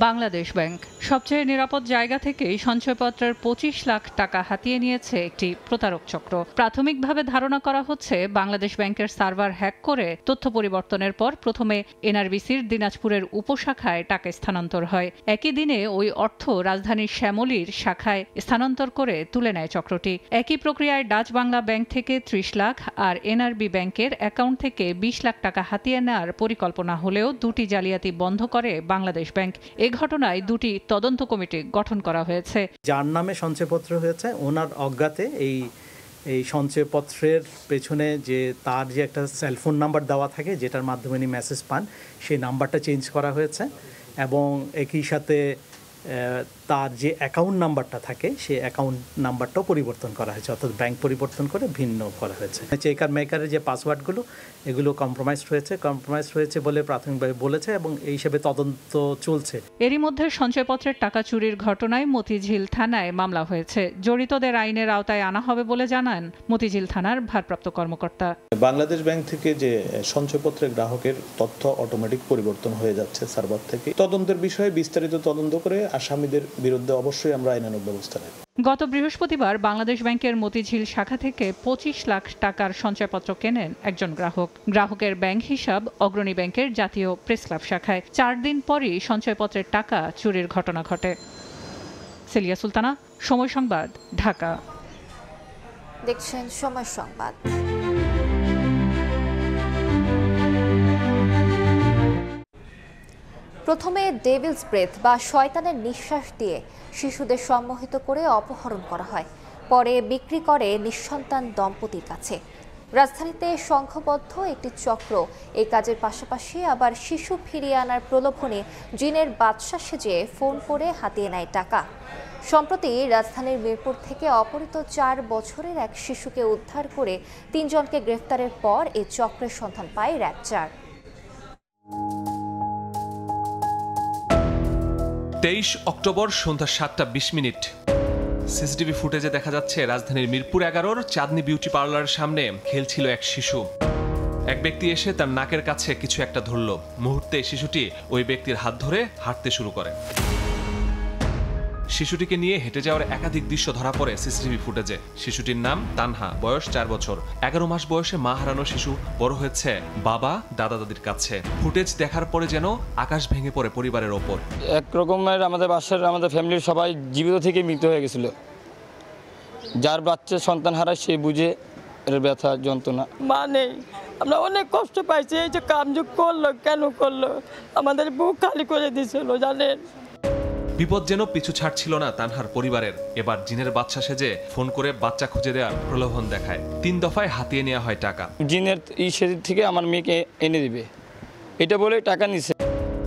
বাংলাদেশ ব্যাংক সবচেয়ে নিরাপদ জায়গা থেকেই সঞ্চয়পত্রের 25 লাখ টাকা হাতিয়ে নিয়েছে একটি প্রতারক চক্র। প্রাথমিকভাবে ধারণা করা হচ্ছে বাংলাদেশ ব্যাংকের সার্ভার হ্যাক করে তথ্য পরিবর্তনের পর প্রথমে এনআরবিসির দিনাজপুরের উপশাখায় টাকা স্থানান্তর হয়। একই দিনে ওই অর্থ রাজধানীর শ্যামলীর শাখায় স্থানান্তর করে তুলে নেয় চক্রটি। একই প্রক্রিয়ায় ডাচ বাংলা ব্যাংক থেকে 30 লাখ আর এনআরবি ব্যাংকের অ্যাকাউন্ট থেকে 20 লাখ টাকা হাতিয়ে নেওয়ার পরিকল্পনা হলেও 2টি জালিয়াতি বন্ধ করে বাংলাদেশ ব্যাংক। এ ঘটনায় 2টি তদন্ত কমিটি গঠন করা হয়েছে। যার নামে সঞ্চয়পত্র হয়েছে ওনার অজ্ঞাতে এই সঞ্চয়পত্রের পেছনে যে তার যে একটা সেলফোন নাম্বার দেওয়া থাকে যেটার মাধ্যমে উনি মেসেজ পান, সেই নাম্বারটা চেঞ্জ করা হয়েছে এবং একই সাথে তার যে অ্যাকাউন্ট নাম্বারটা থাকে সেই অ্যাকাউন্ট নাম্বারটাও পরিবর্তন করা হয়েছে, অর্থাৎ ব্যাংক পরিবর্তন করে ভিন্ন করা হয়েছে। চেকার মেকারের যে পাসওয়ার্ডগুলো এগুলো কম্প্রোমাইজড হয়েছে বলে প্রাথমিকভাবে বলেছে এবং এই হিসেবে তদন্ত চলছে। এরই মধ্যে সঞ্চয়পত্রের টাকা চুরির ঘটনায় মতিঝিল থানায় মামলা হয়েছে। জড়িতদের আইনের আওতায় আনা হবে বলে জানান মতিঝিল থানার ভারপ্রাপ্ত কর্মকর্তা। বাংলাদেশ ব্যাংক থেকে যে সঞ্চয়পত্রের গ্রাহকের তথ্য অটোমেটিক পরিবর্তন হয়ে যাচ্ছে সার্ভার থেকে। তদন্তের বিষয়ে বিস্তারিত তদন্ত করে আসামিদের বিরুদ্ধে অবশ্যই আমরা আইনানুগ ব্যবস্থা নেব। গত বৃহস্পতিবার বাংলাদেশ ব্যাংকের মতিঝিল শাখা থেকে 25 লাখ টাকার সঞ্চয়পত্র কেনেন একজন গ্রাহক। গ্রাহকের ব্যাংক হিসাব অগ্রণী ব্যাংকের জাতীয় প্রেস ক্লাব শাখায়। 4 দিন পরই সঞ্চয়পত্রের টাকা চুরির ঘটনা ঘটে। সেলিয়া সুলতানা, সময় সংবাদ, ঢাকা। দেখছেন সময় সংবাদ। প্রথমে ডেভিলস ব্রেথ বা শয়তানের নিঃশ্বাস দিয়ে শিশুদের সম্মোহিত করে অপহরণ করা হয়, পরে বিক্রি করে নিঃসন্তান দম্পতির কাছে। রাজধানীতে সংঘবদ্ধ একটি চক্র এই কাজের পাশাপাশি আবার শিশু ফিরিয়ে আনার প্রলোভনে জিনের বাদশা সেজে ফোন করে হাতিয়ে নেয় টাকা। সম্প্রতি রাজধানীর মিরপুর থেকে অপহৃত 4 বছরের এক শিশুকে উদ্ধার করে 3 জনকে গ্রেফতারের পর এই চক্রের সন্ধান পায় র্যাব 4। 23 অক্টোবর সন্ধ্যা 7টা 20 মিনিট। সিসিটিভি ফুটেজে দেখা যাচ্ছে রাজধানীর মিরপুর 11-র চাঁদনি বিউটি পার্লারের সামনে খেলছিল এক শিশু। এক ব্যক্তি এসে তার নাকের কাছে কিছু একটা ধরল। মুহূর্তে শিশুটি ওই ব্যক্তির হাত ধরে হাঁটতে শুরু করে। শিশুটিকে নিয়ে হেঁটে যাওয়ার একাধিক দৃশ্য ধরা পড়ে সিসিটিভি ফুটেজে। শিশুটির নাম তানহা, বয়স 4 বছর। 11 মাস বয়সে মা হারানো শিশু বড় হয়েছে বাবা দাদা দাদির কাছে। ফুটেজ দেখার পরে যেন আকাশ ভেঙে পড়ে পরিবারের ওপর। এক রকমের আমাদের ফ্যামিলির সবাই জীবিত থেকে মৃত হয়ে গেছিল। যার বাচ্চা সন্তান হারায় সে বুঝে এর ব্যথা যন্ত্রণা। মা নেই, আমরা অনেক কষ্ট পাইছি। এই যে কামযুগ করলো, কেন করলো? আমাদের বুক খালি করে দিয়েছিল জানেন। বিপদ যেন পিছু ছাড়ছিল না তানহার পরিবারের। এবার জিনের বাচ্চা সেজে ফোন করে বাচ্চা খুঁজে দেওয়ার প্রলোভন দেখায়। 3 দফায় হাতিয়ে নেওয়া হয় টাকা। জিনের সেদিক থেকে আমার মেয়েকে এনে দিবে এটা বলে টাকা নিছে।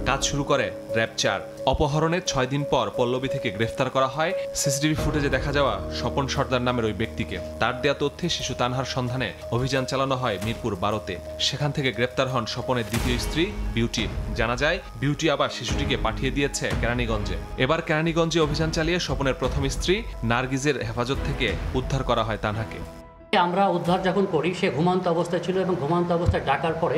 কাজ শুরু করে র্যাব 4। অপহরণের 6 দিন পর পল্লবী থেকে গ্রেফতার করা হয় সিসিটিভি ফুটেজে দেখা যাওয়া স্বপন সর্দার নামের ওই ব্যক্তিকে। তার দেয়া তথ্যে শিশু তানহার সন্ধানে অভিযান চালানো হয় মিরপুর 12-তে। সেখান থেকে গ্রেফতার হন স্বপনের দ্বিতীয় স্ত্রী বিউটি। জানা যায় বিউটি আবার শিশুটিকে পাঠিয়ে দিয়েছে কেরানীগঞ্জে। এবার কেরানীগঞ্জে অভিযান চালিয়ে স্বপনের প্রথম স্ত্রী নার্গিজের হেফাজত থেকে উদ্ধার করা হয় তানহাকে। আমরা উদ্ধার যখন করি সে ঘুমান্ত অবস্থায় ছিল এবং ঘুমান্ত অবস্থায় ডাকার পরে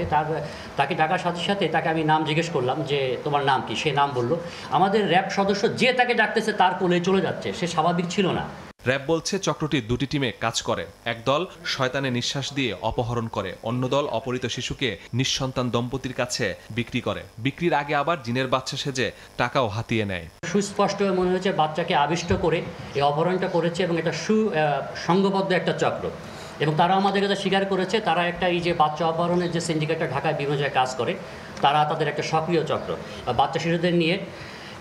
তাকে ডাকার সাথে সাথে তাকে আমি নাম জিজ্ঞেস করলাম যে তোমার নাম কি। সে নাম বলল। আমাদের র্যাব সদস্য যে তাকে ডাকতেছে তার কোলে চলে যাচ্ছে। সে স্বাভাবিক ছিল না। র্যাব বলছে চক্রটি 2টি টিমে কাজ করে। এক দল শয়তানের নিঃশ্বাস দিয়ে অপহরণ করে, অন্য দল অপহৃত শিশুকে নিঃসন্তান দম্পতির কাছে বিক্রি করে। বিক্রির আগে আবার জিনের বাচ্চা সেজে টাকাও হাতিয়ে নেয়। সুস্পষ্ট মনে হয়েছে বাচ্চাকে আবিষ্ট করে এই অপহরণটা করেছে এবং এটা সংঘবদ্ধ একটা চক্র। এবং তারা আমাদের কাছে স্বীকার করেছে তারা একটা এই যে বাচ্চা অপহরণের যে সিন্ডিকেটটা ঢাকায় বিভিন্ন জায়গায় কাজ করে, তারা তাদের একটা সক্রিয় চক্র। বাচ্চা শিশুদের নিয়ে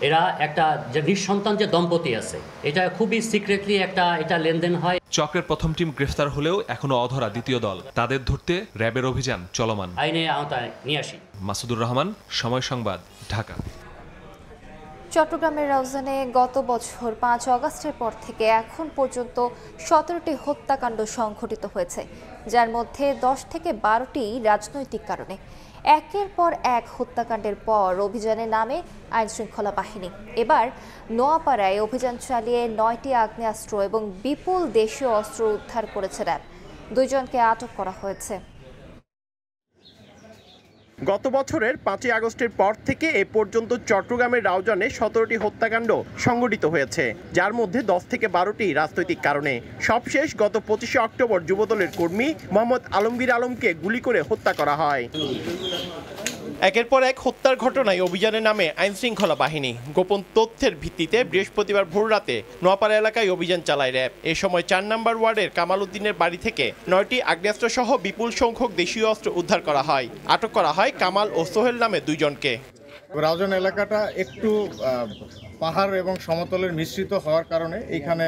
এরা একটা যে নিঃসন্তান যে দম্পতি আছে এটা খুবই সিক্রেটলি এটা লেনদেন হয়। চক্রের প্রথম টিম গ্রেফতার হলেও এখনো অধরা দ্বিতীয় দল, তাদের ধরতে র্যাবের অভিযান চলমান। আইনে আওতায় নিয়ে আসি। মাসুদুর রহমান, সময় সংবাদ, ঢাকা। চট্টগ্রামের রাউজানে গত বছর 5 আগস্টের পর থেকে এখন পর্যন্ত 17টি হত্যাকাণ্ড সংঘটিত হয়েছে, যার মধ্যে 10 থেকে 12টি রাজনৈতিক কারণে। একের পর এক হত্যাকাণ্ডের পর অভিযানে নামে আইনশৃঙ্খলা বাহিনী। এবার নোয়াপাড়ায় অভিযান চালিয়ে 9টি আগ্নেয়াস্ত্র এবং বিপুল দেশীয় অস্ত্র উদ্ধার করেছে র্যাব। 2 জনকে আটক করা হয়েছে। গত বছরের 5 আগস্টের পর থেকে এ পর্যন্ত চট্টগ্রামের রাউজানে 17টি হত্যাকাণ্ড সংঘটিত হয়েছে, যার মধ্যে 10 থেকে 12টি রাজনৈতিক কারণে। সবশেষ গত 25 অক্টোবর যুবদলের কর্মী মোহাম্মদ আলমগীর আলমকে গুলি করে হত্যা করা হয়। একের পর এক হত্যার ঘটনায় অভিযানে নামে আইনশৃঙ্খলা বাহিনী। গোপন তথ্যের ভিত্তিতে বৃহস্পতিবার ভোররাতে নোয়াপাড়া এলাকায় অভিযান চালায় র্যাব। এ সময় 4 নম্বর ওয়ার্ডের কামাল উদ্দিনের বাড়ি থেকে 9টি আগ্নেয়াস্ত্র সহ বিপুল সংখ্যক দেশীয় অস্ত্র উদ্ধার করা হয়। আটক করা হয় কামাল ও সোহেল নামে 2 জনকে। রাউজান এলাকাটা একটু পাহাড় এবং সমতলের মিশ্রিত হওয়ার কারণে এইখানে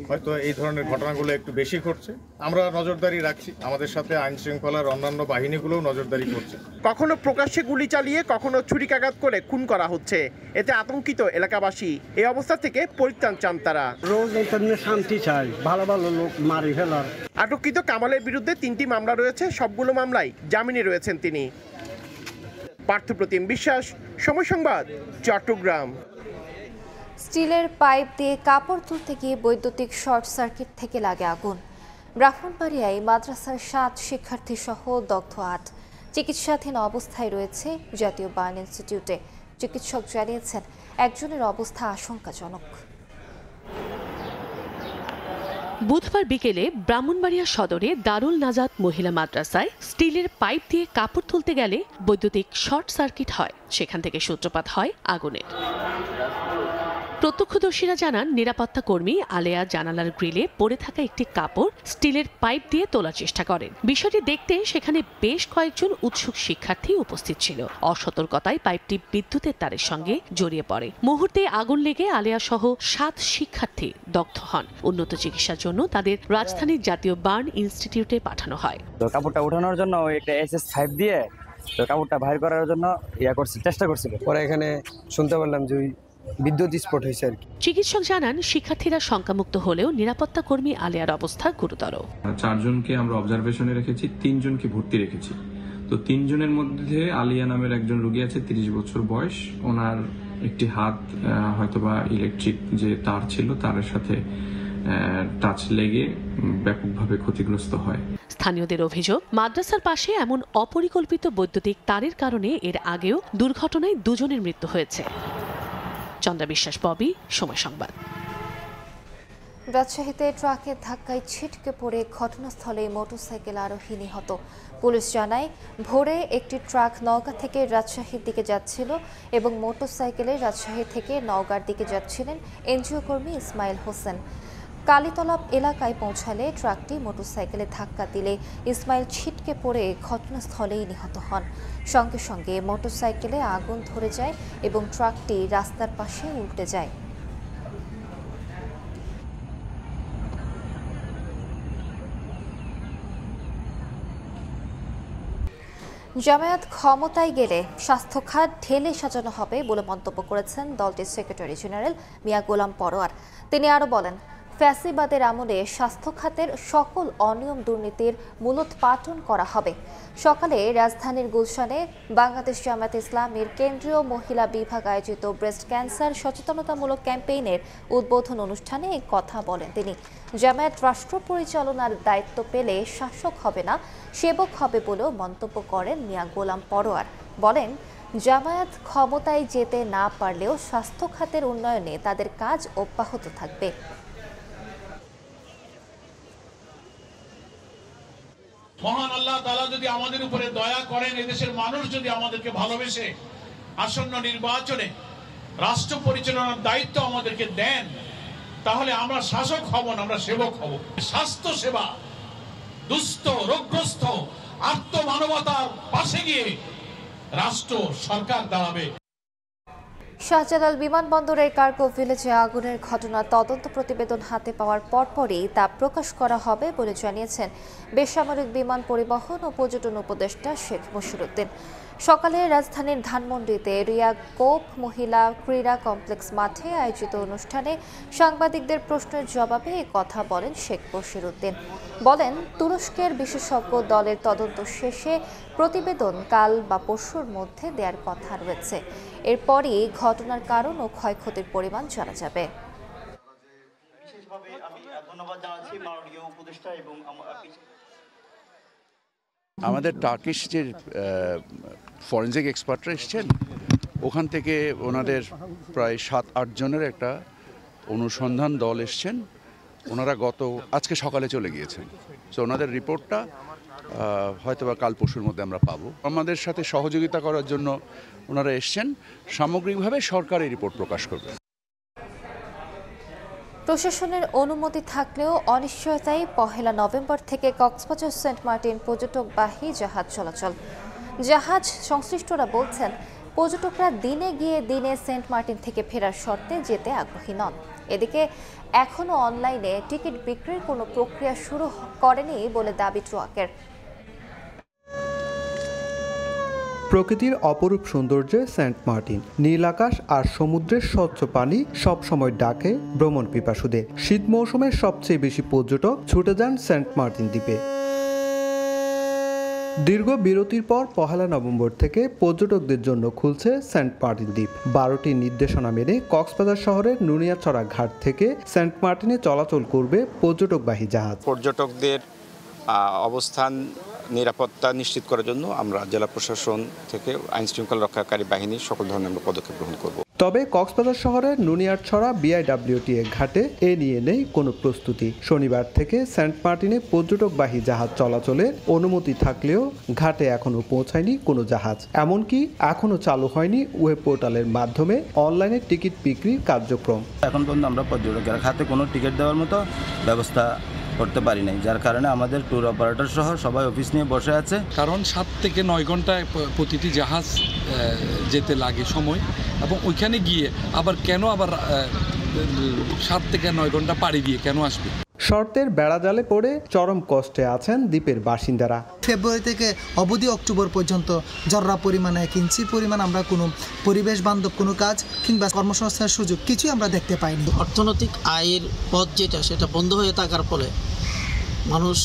হয়তো এই ধরনের ঘটনাগুলো একটু বেশি ঘটছে। আমরা নজরদারি রাখছি, আমাদের সাথে আইন শৃঙ্খলার অন্যান্য বাহিনীগুলোও নজরদারি করছে। কখনো প্রকাশ্যে গুলি চালিয়ে কখনো ছুরিকাঘাত করে খুন করা হচ্ছে, এতে আতঙ্কিত এলাকাবাসী। এই অবস্থা থেকে পরিত্রাণ চান তারা। রোজ এখানে শান্তি চাই, ভালো ভালো লোক মারি ফেলার। আটককৃত কামালের বিরুদ্ধে 3টি মামলা রয়েছে, সবগুলো মামলায় জামিনে রয়েছেন তিনি। পার্থপ্রতিম বিশ্বাস, সময় সংবাদ, চট্টগ্রাম। স্টিলের পাইপ দিয়ে কাপড় তুলতে গিয়ে বৈদ্যুতিক শর্ট সার্কিট থেকে লাগে আগুন। ব্রাহ্মণবাড়িয়ায় মাদ্রাসার 7 শিক্ষার্থী সহ দগ্ধ 8। চিকিৎসাধীন অবস্থায় রয়েছে জাতীয় বার্ন ইনস্টিটিউটে। চিকিৎসক জানিয়েছেন একজনের অবস্থা আশঙ্কাজনক। বুধবার বিকেলে ব্রাহ্মণবাড়িয়া সদরে দারুল নাজাত মহিলা মাদ্রাসায় স্টিলের পাইপ দিয়ে কাপড় তুলতে গেলে বৈদ্যুতিক শর্ট সার্কিট হয়, সেখান থেকে সূত্রপাত হয় আগুনের। প্রত্যক্ষদর্শীরা জানান নিরাপত্তা কর্মী আলেয়া জানালার গ্রিলে পড়ে থাকা একটি কাপড় স্টিলের পাইপ দিয়ে তোলার চেষ্টা করেন। বিষয়টি দেখতে সেখানে বেশ কয়েকজন উৎসুক শিক্ষার্থী উপস্থিত ছিল। অসতর্কতায় পাইপটি বিদ্যুতের তারের সঙ্গে জড়িয়ে পড়ে। মুহূর্তে আগুন লেগে আলেয়া সহ 7 শিক্ষার্থী দগ্ধ হন। উন্নত চিকিৎসার জন্য তাদের রাজধানীর জাতীয় বার্ন ইনস্টিটিউটে পাঠানো হয়। কাপড়টা ওঠানোর জন্য একটা SS5 দিয়ে কাপড়টা বাইর করার জন্য চেষ্টা করছিল। পরে এখানে শুনতে পারলাম যে বিদ্যুৎ স্ফোট হয়েছে আর কি। চিকিৎসক জানান শিক্ষার্থীরা শঙ্কামুক্ত হলেও নিরাপত্তা কর্মী আলিয়ার অবস্থা গুরুতর। 4 জনকে আমরা অবজারভেশনে রেখেছি, 3 জনকে ভর্তি রেখেছি। তো 3 জনের মধ্যে আলিয়া নামের একজন রোগী আছে, 30 বছর বয়স। ওনার একটি হাত হয়তোবা ইলেকট্রিক যে তার ছিল তারের সাথে টাচ লেগে ব্যাপকভাবে ক্ষতিগ্রস্ত হয়। স্থানীয়দের অভিযোগ, মাদ্রাসার পাশে এমন অপরিকল্পিত বৈদ্যুতিক তারের কারণে এর আগেও দুর্ঘটনায় 2 জনের মৃত্যু হয়েছে। চন্দ্রা বিশ্বাস, ববি, সময় সংবাদ। রাজশাহীতে ট্রাকের ধাক্কায় ছিটকে পড়ে ঘটনাস্থলে মোটরসাইকেল আরোহী নিহত। পুলিশ জানায় ভোরে একটি ট্রাক নওগাঁ থেকে রাজশাহীর দিকে যাচ্ছিল এবং মোটরসাইকেলে রাজশাহী থেকে নওগাঁর দিকে যাচ্ছিলেন এনজিও কর্মী ইসমাইল হোসেন। কালীতলা এলাকায় পৌঁছালে ট্রাকটি মোটরসাইকেলে ধাক্কা দিলে ইসমাইল ছিটকে পড়ে ঘটনাস্থলেই নিহত হন। সঙ্গে সঙ্গে মোটরসাইকেলে আগুন ধরে যায় এবং ট্রাকটি রাস্তার পাশে উল্টে যায়। জামায়াত ক্ষমতায় গেলে স্বাস্থ্য খাত ঢেলে সাজানো হবে বলে মন্তব্য করেছেন দলটির সেক্রেটারি জেনারেল মিয়া গোলাম পরোয়ার। তিনি আরও বলেন, ফ্যাসিবাদের আমলে স্বাস্থ্য খাতের সকল অনিয়ম দুর্নীতির মূলোৎপাটন করা হবে। সকালে রাজধানীর গুলশানে বাংলাদেশ জামায়াত ইসলামীর কেন্দ্রীয় মহিলা বিভাগ আয়োজিত ব্রেস্ট ক্যান্সার সচেতনতামূলক ক্যাম্পেইনের উদ্বোধন অনুষ্ঠানে এই কথা বলেন তিনি। জামায়াত রাষ্ট্র পরিচালনার দায়িত্ব পেলে শাসক হবে না, সেবক হবে বলেও মন্তব্য করেন মিয়া গোলাম পরোয়ার। বলেন, জামায়াত ক্ষমতায় যেতে না পারলেও স্বাস্থ্য খাতের উন্নয়নে তাদের কাজ অব্যাহত থাকবে। মহান আল্লাহ তাআলা যদি আমাদের উপরে দয়া করেন, এদেশের মানুষ যদি আমাদেরকে ভালোবেসে আসন্ন নির্বাচনে রাষ্ট্র পরিচালনার দায়িত্ব আমাদেরকে দেন, তাহলে আমরা শাসক হব না, আমরা সেবক হব। স্বাস্থ্য সেবা, দুস্থ রোগগ্রস্ত আত্মমানবতার পাশে গিয়ে রাষ্ট্র সরকার দাঁড়াবে। শাহজালাল বিমানবন্দরের কার্গো ভিলেজে আগুনের ঘটনার তদন্ত প্রতিবেদন হাতে পাওয়ার পরপরই তা প্রকাশ করা হবে বলে জানিয়েছেন বেসামরিক বিমান পরিবহন ও পর্যটন উপদেষ্টা শেখ মশিরুদ্দিন। সকালে রাজধানীর ধানমন্ডিতে রিয়া কোপ মহিলা ক্রীড়া কমপ্লেক্স মাঠে আয়োজিত অনুষ্ঠানে সাংবাদিকদের প্রশ্নের জবাবে এই কথা বলেন শেখ মশিরুদ্দিন। বলেন, তুরস্কের বিশেষজ্ঞ দলের তদন্ত শেষে প্রতিবেদন কাল বা পরশুর মধ্যে দেওয়ার কথা রয়েছে। এরপরই ঘটনার কারণ ও ক্ষয়ক্ষতির পরিমাণ জানা যাবে। আমাদের টার্কিশ যে ফরেনসিক এক্সপার্টরা এসছেন, ওখান থেকে ওনাদের প্রায় 7-8 জনের একটা অনুসন্ধান দল এসছেন। ওনারা আজকে সকালে চলে গিয়েছেন। সো ওনাদের রিপোর্টটা হয়তো বা কাল পরশুর মধ্যে আমরা পাবো। আমাদের সাথে সহযোগিতা করার জন্য ওনারা এসছেন। সামগ্রিকভাবে সরকার এই রিপোর্ট প্রকাশ করবে। প্রশাসনের অনুমতি থাকলেও অনিশ্চয়তায় 1 নভেম্বর থেকে কক্সবাজার সেন্ট মার্টিন পর্যটকবাহী জাহাজ চলাচল। জাহাজ সংশ্লিষ্টরা বলছেন, পর্যটকরা দিনে গিয়ে দিনে সেন্ট মার্টিন থেকে ফেরার শর্তে যেতে আগ্রহী নন। এদিকে এখনও অনলাইনে টিকিট বিক্রির কোনো প্রক্রিয়া শুরু করেনি বলে দাবি ট্রুয়াকের। প্রকৃতির অপরূপ সৌন্দর্যে সেন্ট মার্টিন, নীল আকাশ আর সমুদ্রের স্বচ্ছ পানি সবসময় ডাকে ভ্রমণ পিপাসুদের। শীত মৌসুমে সবচেয়ে বেশি পর্যটক ছুটে যান সেন্ট মার্টিন দ্বীপে। দীর্ঘ বিরতির পর 1 নভেম্বর থেকে পর্যটকদের জন্য খুলছে সেন্ট মার্টিন দ্বীপ। 12টি নির্দেশনা মেনে কক্সবাজার শহরের নুনিয়াছড়া ঘাট থেকে সেন্ট মার্টিনে চলাচল করবে পর্যটকবাহী জাহাজ। পর্যটকদের অবস্থান নিরাপত্তা নিশ্চিত করার জন্য আমরা জেলা প্রশাসন থেকে আইন শৃঙ্খলা রক্ষাকারী বাহিনীর সকল ধরনের পদক্ষেপ গ্রহণ করব। তবে কক্সবাজার শহরের নুনিয়াছড়া BIWTA ঘাটে এ নিয়ে নেই কোনো প্রস্তুতি। শনিবার থেকে সেন্ট মার্টিনে পর্যটকবাহী জাহাজ চলাচলের অনুমতি থাকলেও ঘাটে এখনো পৌঁছায়নি কোনো জাহাজ। এমনকি এখনো চালু হয়নি ওয়েব পোর্টালের মাধ্যমে অনলাইনে টিকিট বিক্রির কার্যক্রম। এখন পর্যন্ত আমরা পর্যটকের হাতে কোনো টিকিট দেওয়ার মতো ব্যবস্থা করতে পারি নাই, যার কারণে আমাদের ট্যুর অপারেটর সহ সবাই অফিস নিয়ে বসে আছে। কারণ 7 থেকে 9 ঘন্টায় প্রতিটি জাহাজ যেতে লাগে সময়, এবং ওইখানে গিয়ে আবার 7 থেকে 9 ঘন্টা পাড়ি দিয়ে কেন আসবে? শর্তের বেড়াজালে পড়ে চরম কষ্টে আছেন দ্বীপের বাসিন্দারা। ফেব্রুয়ারি থেকে অবধি অক্টোবর পর্যন্ত জররা পরিমাণে 1 ইঞ্চি পরিমাণ আমরা কোনো পরিবেশ বান্ধব কোনো কাজ কিংবা কর্মসংস্থানের সুযোগ কিছুই আমরা দেখতে পাইনি। অর্থনৈতিক আয়ের পথ সেটা বন্ধ হয়ে থাকার ফলে মানুষ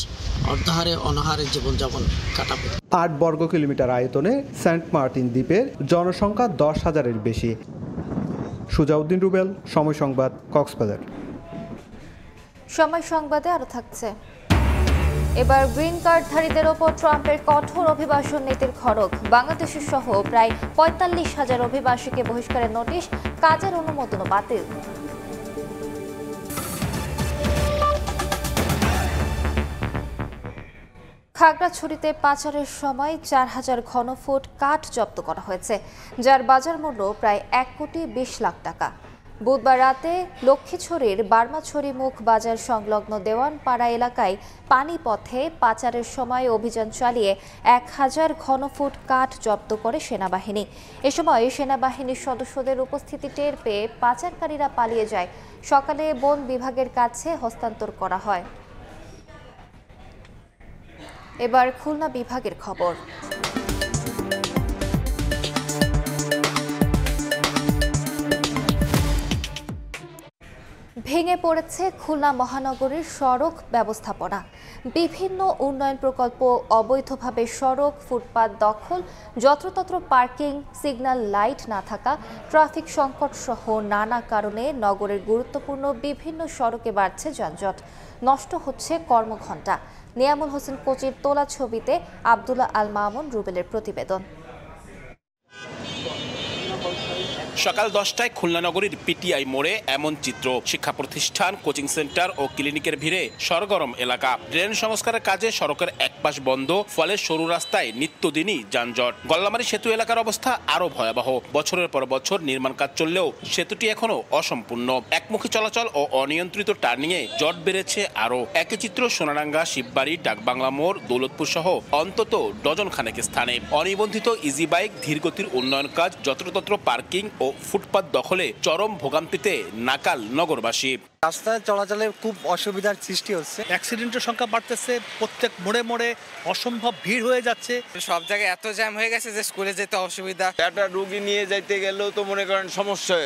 অর্ধাহারে অনাহারে জীবনযাপন কাটাবে। 8 বর্গ কিলোমিটার আয়তনে সেন্ট মার্টিন দ্বীপের জনসংখ্যা 10,000-এর বেশি। সুজাউদ্দিন রুবেল, সময় সংবাদ, কক্সবাজার। সময় সংবাদে আরো থাকছে, এবার গ্রিন কার্ডধারীদের ওপর ট্রাম্পের কঠোর অভিবাসন নীতির খড়গ। বাংলাদেশের সহ প্রায় 45,000 অভিবাসীকে বহিষ্কারের নোটিশ, কাজের অনুমোদনও বাতিল। খাগড়াছড়িতে পাচারের সময় 4,000 ঘনফুট কাঠ জব্দ করা হয়েছে, যার বাজার মূল্য প্রায় 1,20 লাখ টাকা। বুধবার রাতে লক্ষ্মীছড়ির বার্মাছড়ি মুখ বাজার সংলগ্ন দেওয়ানপাড়া এলাকায় পানিপথে পাচারের সময় অভিযান চালিয়ে 1,000 ঘনফুট কাঠ জব্দ করে সেনাবাহিনী। এ সময় সেনাবাহিনীর সদস্যদের উপস্থিতি টের পেয়ে পাচারকারীরা পালিয়ে যায়। সকালে বন বিভাগের কাছে হস্তান্তর করা হয়। এবার খুলনা বিভাগের খবর। ভেঙে পড়েছে খুলনা মহানগরীর সড়ক ব্যবস্থাপনা। বিভিন্ন উন্নয়ন প্রকল্প অবৈধভাবে সড়ক, ফুটপাত দখল, যত্রতত্র পার্কিং, সিগন্যাল লাইট না থাকা, ট্রাফিক সংকট সহ নানা কারণে নগরের গুরুত্বপূর্ণ বিভিন্ন সড়কে বাড়ছে যানজট, নষ্ট হচ্ছে কর্মঘণ্টা। নিয়ামুল হোসেন কোচির তোলা ছবিতে আব্দুল্লাহ আল মামুন রুবেলের প্রতিবেদন। সকাল 10টায় খুলনা নগরীর পিটিআই মোড়ে এমন চিত্র। শিক্ষা প্রতিষ্ঠান, কোচিং সেন্টার ও ক্লিনিকের ভিড়ে সরগরম এলাকা। ড্রেন সংস্কারের কাজে সড়কের একপাশ বন্ধ, ফলে সরু রাস্তায় নিত্যদিনই যানজট। গল্লামারী সেতু এলাকার অবস্থা আরো ভয়াবহ। বছরের পর বছর নির্মাণ কাজ চললেও সেতুটি এখনো অসম্পূর্ণ। একমুখী চলাচল ও অনিয়ন্ত্রিত টার্নিংয়ে জট বেড়েছে আরো। একই চিত্র সোনারাঙ্গা, শিববাড়ি, ডাকবাংলা মোড়, দৌলতপুর সহ অন্তত ডজন খানেক স্থানে। অনিবন্ধিত ইজি বাইক, ধীরগতির উন্নয়ন কাজ, যত্রতত্র পার্কিং ও ও ফুটপাত দখলে চরম ভোগান্তিতে নাকাল নগরবাসী। রাস্তায় চলাচলে খুব অসুবিধার সৃষ্টি হচ্ছে, অ্যাক্সিডেন্টের সংখ্যা বাড়তেছে, প্রত্যেক মোড়ে মোড়ে অসম্ভব ভিড় হয়ে যাচ্ছে, সব জায়গায় এত জ্যাম হয়ে গেছে যে স্কুলে যেতে অসুবিধা, একটা রোগী নিয়ে যাইতে গেলেও তো মনে করেন সমস্যা।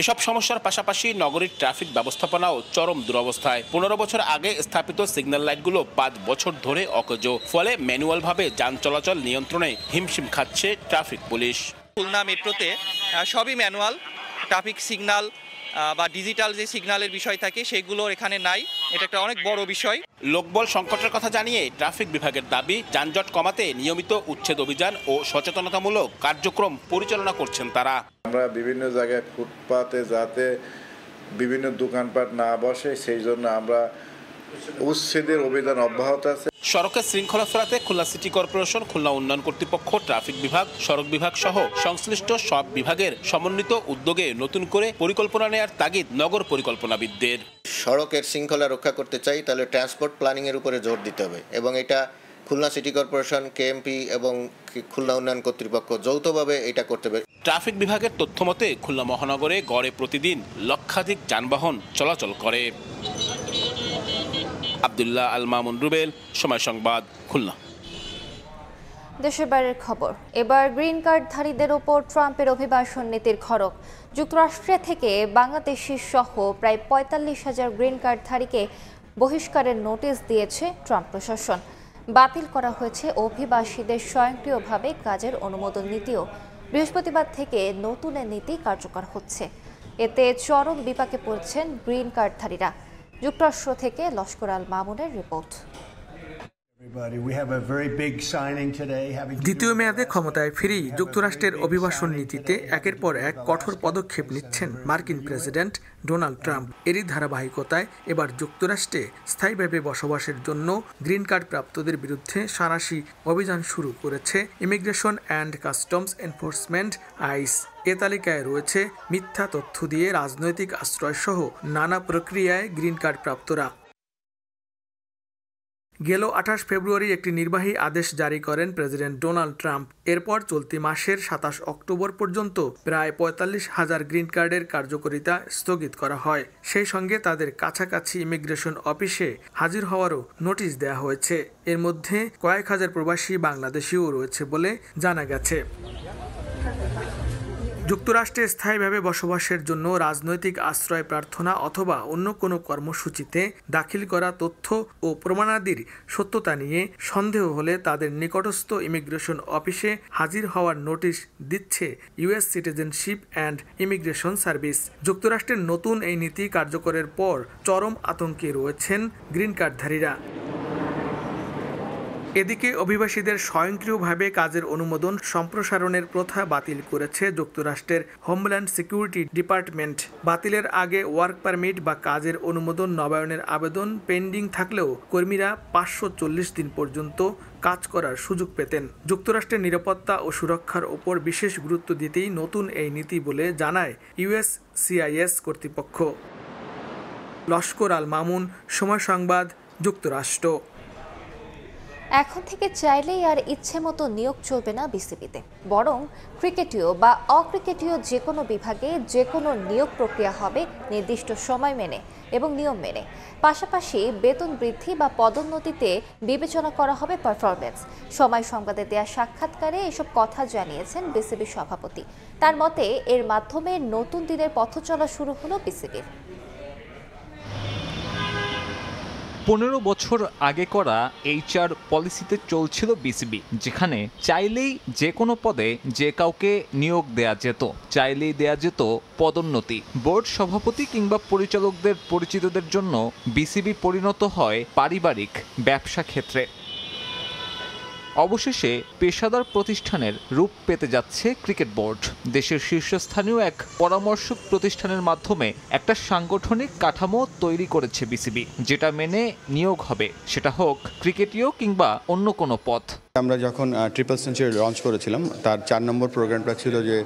এসব সমস্যার পাশাপাশি নগরীর ট্রাফিক ব্যবস্থাপনাও চরম দুরবস্থায়। 15 বছর আগে স্থাপিত সিগন্যাল লাইটগুলো 5 বছর ধরে অকেজ, ফলে ম্যানুয়ালভাবে যান চলাচল নিয়ন্ত্রণে হিমশিম খাচ্ছে ট্রাফিক পুলিশ। খুলনা মেট্রোতে সবই ম্যানুয়াল, ট্রাফিক সিগন্যাল বা ডিজিটাল যে সিগন্যালের বিষয় থাকে সেগুলো এখানে নাই, এটা একটা অনেক বড় বিষয়। লোকবল সংকটের কথা জানিয়ে ট্রাফিক বিভাগের দাবি, যানজট কমাতে নিয়মিত উচ্ছেদ অভিযান ও সচেতনতামূলক কার্যক্রম পরিচালনা করছেন তারা। আমরা বিভিন্ন জায়গায় ফুটপাতে যাতে বিভিন্ন দোকানপাট না বসে সেই জন্য আমরা উচ্ছেদের অভিযান অব্যাহত আছে। সড়কের শৃঙ্খলা ফেরাতে খুলনা সিটি কর্পোরেশন, খুলনা উন্নয়ন কর্তৃপক্ষ, ট্রাফিক বিভাগ, সড়ক বিভাগ সহ সংশ্লিষ্ট সব বিভাগের সমন্বিত উদ্যোগে নতুন করে পরিকল্পনা নেয়ার তাগিদ নগর পরিকল্পনাবিদদের। সড়কের শৃঙ্খলা রক্ষা করতে চাই তাহলে ট্রান্সপোর্ট প্ল্যানিং এর উপরে জোর দিতে হবে এবং এটা খুলনা সিটি কর্পোরেশন, কেএমপি এবং খুলনা উন্নয়ন কর্তৃপক্ষ যৌথভাবে এটা করতে হবে। ট্রাফিক বিভাগের তথ্য মতে খুলনা মহানগরে গড়ে প্রতিদিন লক্ষাধিক যানবাহন চলাচল করে। আব্দুল্লাহ আল মামুন রুবেল, সময় সংবাদ, খুলনা। দেশের বাইরের খবর, এবার গ্রিন কার্ডধারীদের ওপর ট্রাম্পের অভিবাসন নীতির খড়গ। যুক্তরাষ্ট্র থেকে বাংলাদেশি সহ প্রায় 45,000 গ্রিন কার্ডধারীকে বহিষ্কারের নোটিশ দিয়েছে ট্রাম্প প্রশাসন। বাতিল করা হয়েছে অভিবাসীদের স্বয়ংক্রিয়ভাবে কাজের অনুমোদন নীতিও। বৃহস্পতিবার থেকে নতুন নীতি কার্যকর হচ্ছে। এতে চরম বিপাকে পড়ছেন গ্রিন কার্ডধারীরা। যুক্তরাষ্ট্র থেকে লস্কর আল মামুনের রিপোর্ট। দ্বিতীয় মেয়াদে ক্ষমতায় ফিরেই যুক্তরাষ্ট্রের অভিবাসন নীতিতে একের পর এক কঠোর পদক্ষেপ নিচ্ছেন মার্কিন প্রেসিডেন্ট ডোনাল্ড ট্রাম্প। এরই ধারাবাহিকতায় এবার যুক্তরাষ্ট্রে স্থায়ীভাবে বসবাসের জন্য গ্রিন কার্ড প্রাপ্তদের বিরুদ্ধে সাঁড়াশি অভিযান শুরু করেছে ইমিগ্রেশন অ্যান্ড কাস্টমস এনফোর্সমেন্ট, আইস। এ তালিকায় রয়েছে মিথ্যা তথ্য দিয়ে রাজনৈতিক আশ্রয় সহ নানা প্রক্রিয়ায় গ্রিন কার্ড প্রাপ্তরা। গেল 28 ফেব্রুয়ারি একটি নির্বাহী আদেশ জারি করেন প্রেসিডেন্ট ডোনাল্ড ট্রাম্প। এরপর চলতি মাসের 27 অক্টোবর পর্যন্ত প্রায় 45,000 গ্রিন কার্ডের কার্যকারিতা স্থগিত করা হয়। সেই সঙ্গে তাদের কাছাকাছি ইমিগ্রেশন অফিসে হাজির হওয়ারও নোটিশ দেওয়া হয়েছে। এর মধ্যে কয়েক হাজার প্রবাসী বাংলাদেশিও রয়েছে বলে জানা গেছে। যুক্তরাষ্ট্রে স্থায়ীভাবে বসবাসের জন্য রাজনৈতিক আশ্রয় প্রার্থনা অথবা অন্য কোনো কর্মসূচিতে দাখিল করা তথ্য ও প্রমাণাদির সত্যতা নিয়ে সন্দেহ হলে তাদের নিকটস্থ ইমিগ্রেশন অফিসে হাজির হওয়ার নোটিশ দিচ্ছে US citizenship and immigration service. যুক্তরাষ্ট্রের নতুন এই নীতি কার্যকরের পর চরম আতঙ্কে রয়েছেন গ্রিন কার্ডধারীরা। এদিকে অভিবাসীদের স্বয়ংক্রিয়ভাবে কাজের অনুমোদন সম্প্রসারণের প্রথা বাতিল করেছে যুক্তরাষ্ট্রের হোমল্যান্ড সিকিউরিটি ডিপার্টমেন্ট। বাতিলের আগে ওয়ার্ক পারমিট বা কাজের অনুমোদন নবায়নের আবেদন পেন্ডিং থাকলেও কর্মীরা 540 দিন পর্যন্ত কাজ করার সুযোগ পেতেন। যুক্তরাষ্ট্রের নিরাপত্তা ও সুরক্ষার ওপর বিশেষ গুরুত্ব দিতেই নতুন এই নীতি বলে জানায় ইউএসসিআইএস কর্তৃপক্ষ। লস্কর আল মামুন, সময় সংবাদ, যুক্তরাষ্ট্র। এখন থেকে চাইলেই আর ইচ্ছে মতো নিয়োগ চলবে না বিসিবিতে, বরং ক্রিকেটীয় বা অক্রিকেটীয় যে কোনো বিভাগে যে কোনো নিয়োগ প্রক্রিয়া হবে নির্দিষ্ট সময় মেনে এবং নিয়ম মেনে। পাশাপাশি বেতন বৃদ্ধি বা পদোন্নতিতে বিবেচনা করা হবে পারফরমেন্স। সময় সংবাদে দেয়া সাক্ষাৎকারে এসব কথা জানিয়েছেন বিসিবির সভাপতি। তার মতে এর মাধ্যমে নতুন দিনের পথ চলা শুরু হলো বিসিবির। 15 বছর আগে করা এইচআর পলিসিতে চলছিল বিসিবি, যেখানে চাইলেই যে কোনো পদে যে কাউকে নিয়োগ দেয়া যেত, চাইলেই দেয়া যেত পদোন্নতি। বোর্ড সভাপতি কিংবা পরিচালকদের পরিচিতদের জন্য বিসিবি পরিণত হয় পারিবারিক ব্যবসা ক্ষেত্রে। অবশেষে পেশাদার প্রতিষ্ঠানের রূপ পেতে যাচ্ছে ক্রিকেট বোর্ড। দেশের শীর্ষস্থানীয় এক পরামর্শক প্রতিষ্ঠানের মাধ্যমে একটা সাংগঠনিক কাঠামো তৈরি করেছে বিসিবি, যেটা মেনে নিয়োগ হবে, সেটা হোক ক্রিকেটীয় কিংবা অন্য কোনো পদ। আমরা যখন ট্রিপল সেঞ্চুরি লঞ্চ করেছিলাম তার 4 নম্বর প্রোগ্রামটা ছিল যে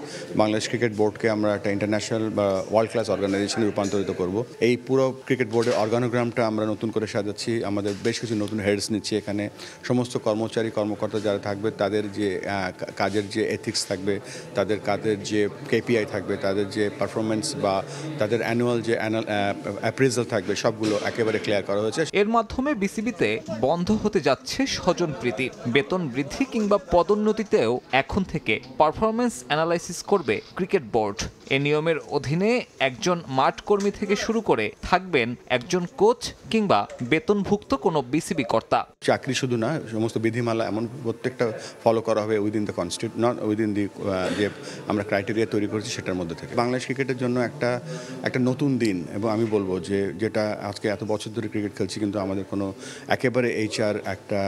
বাংলাদেশ ক্রিকেট বোর্ডকে আমরা একটা ইন্টারন্যাশনাল বা ওয়ার্ল্ড ক্লাস অর্গানাইজেশনে রূপান্তরিত করব। এই পুরো ক্রিকেট বোর্ডের অর্গানোগ্রামটা আমরা নতুন করে সাজাচ্ছি, আমাদের বেশ কিছু নতুন হেডস নিচ্ছি। এখানে সমস্ত কর্মচারী কর্মকর্তা যারা থাকবে তাদের যে কাজের যে এথিক্স থাকবে, তাদের কাজের যে কেপিআই থাকবে, তাদের যে পারফরমেন্স বা তাদের অ্যানুয়াল যে অ্যাপ্রেজাল থাকবে, সবগুলো একেবারে ক্লিয়ার করা হয়েছে। এর মাধ্যমে বিসিবিতে বন্ধ হতে যাচ্ছে স্বজনপ্রীতি। বেতন বৃদ্ধি কিংবা পদোন্নতিতেও এখন থেকে পারফরমেন্স অ্যানালাইসিস করবে ক্রিকেট বোর্ড। এ নিয়মের অধীনে একজন মাঠ কর্মী থেকে শুরু করে থাকবেন একজন কোচ কিংবা বেতনভুক্ত কোনো বিসিবি কর্তা। চাকরি শুধু না, সমস্ত বিধিমালা এমন প্রত্যেকটা ফলো করা হবে within the constitution, not within the যে আমরা ক্রাইটেরিয়া তৈরি করেছি সেটার মধ্যে থেকে। বাংলাদেশ ক্রিকেটের জন্য একটা নতুন দিন, এবং আমি বলবো যে যেটা আজকে এত বছর ধরে ক্রিকেট খেলছি কিন্তু আমাদের কোনো একেবারে এইচআর একটা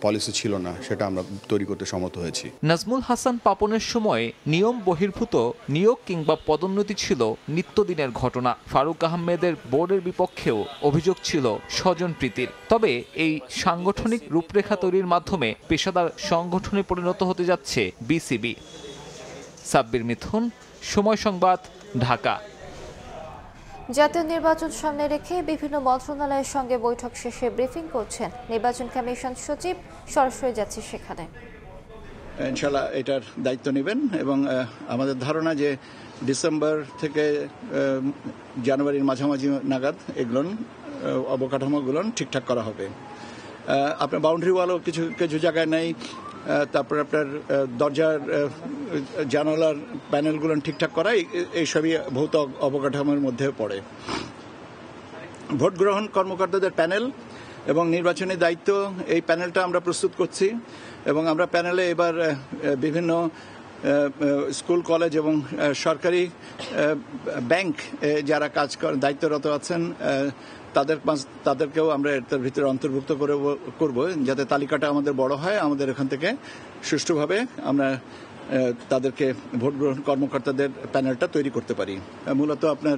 পলিসি ছিল না, সেটা আমরা তৈরি করতে সমর্থ হয়েছি। নাজমুল হাসান পাপনের সময় নিয়ম বহির্ভূত নিয়োগ কিংবা পদোন্নতি ছিল নিত্যদিনের ঘটনা। ফারুক আহমেদের বোর্ডের বিপক্ষেও অভিযোগ ছিল স্বজনপ্রীতির। তবে এই সাংগঠনিক রূপরেখা তৈরির মাধ্যমে পেশাদার সংগঠনে পরিণত হতে যাচ্ছে বিসিবি। সাব্বির মিথুন, সময় সংবাদ, ঢাকা। জাতীয় নির্বাচন সামনে রেখে বিভিন্ন মন্ত্রণালয়ের সঙ্গে বৈঠক শেষে ব্রিফিং করছেন নির্বাচন কমিশন সচিব। সরাসরি যাচ্ছে সেখানে। ইনশাআল্লাহ এটার দায়িত্ব নেবেন এবং আমাদের ধারণা যে ডিসেম্বর থেকে জানুয়ারির মাঝামাঝি নাগাদ এগুলো অবকাঠামোগুলো ঠিকঠাক করা হবে। আপনার বাউন্ডারি ওয়ালও কিছু কিছু জায়গায় নেই, তারপর আপনার দরজার জানালার প্যানেলগুলো ঠিকঠাক করা, এইসবই ভৌত অবকাঠামোর মধ্যে পড়ে। ভোট গ্রহণ কর্মকর্তাদের প্যানেল এবং নির্বাচনী দায়িত্ব, এই প্যানেলটা আমরা প্রস্তুত করছি এবং আমরা প্যানেলে এবার বিভিন্ন স্কুল কলেজ এবং সরকারি ব্যাংক যারা কাজ দায়িত্বরত আছেন তাদেরকেও আমরা এর ভিতরে অন্তর্ভুক্ত করব, যাতে তালিকাটা আমাদের বড় হয়, আমাদের এখান থেকে সুষ্ঠুভাবে আমরা তাদেরকে ভোট গ্রহণ কর্মকর্তাদের প্যানেলটা তৈরি করতে পারি। মূলত আপনার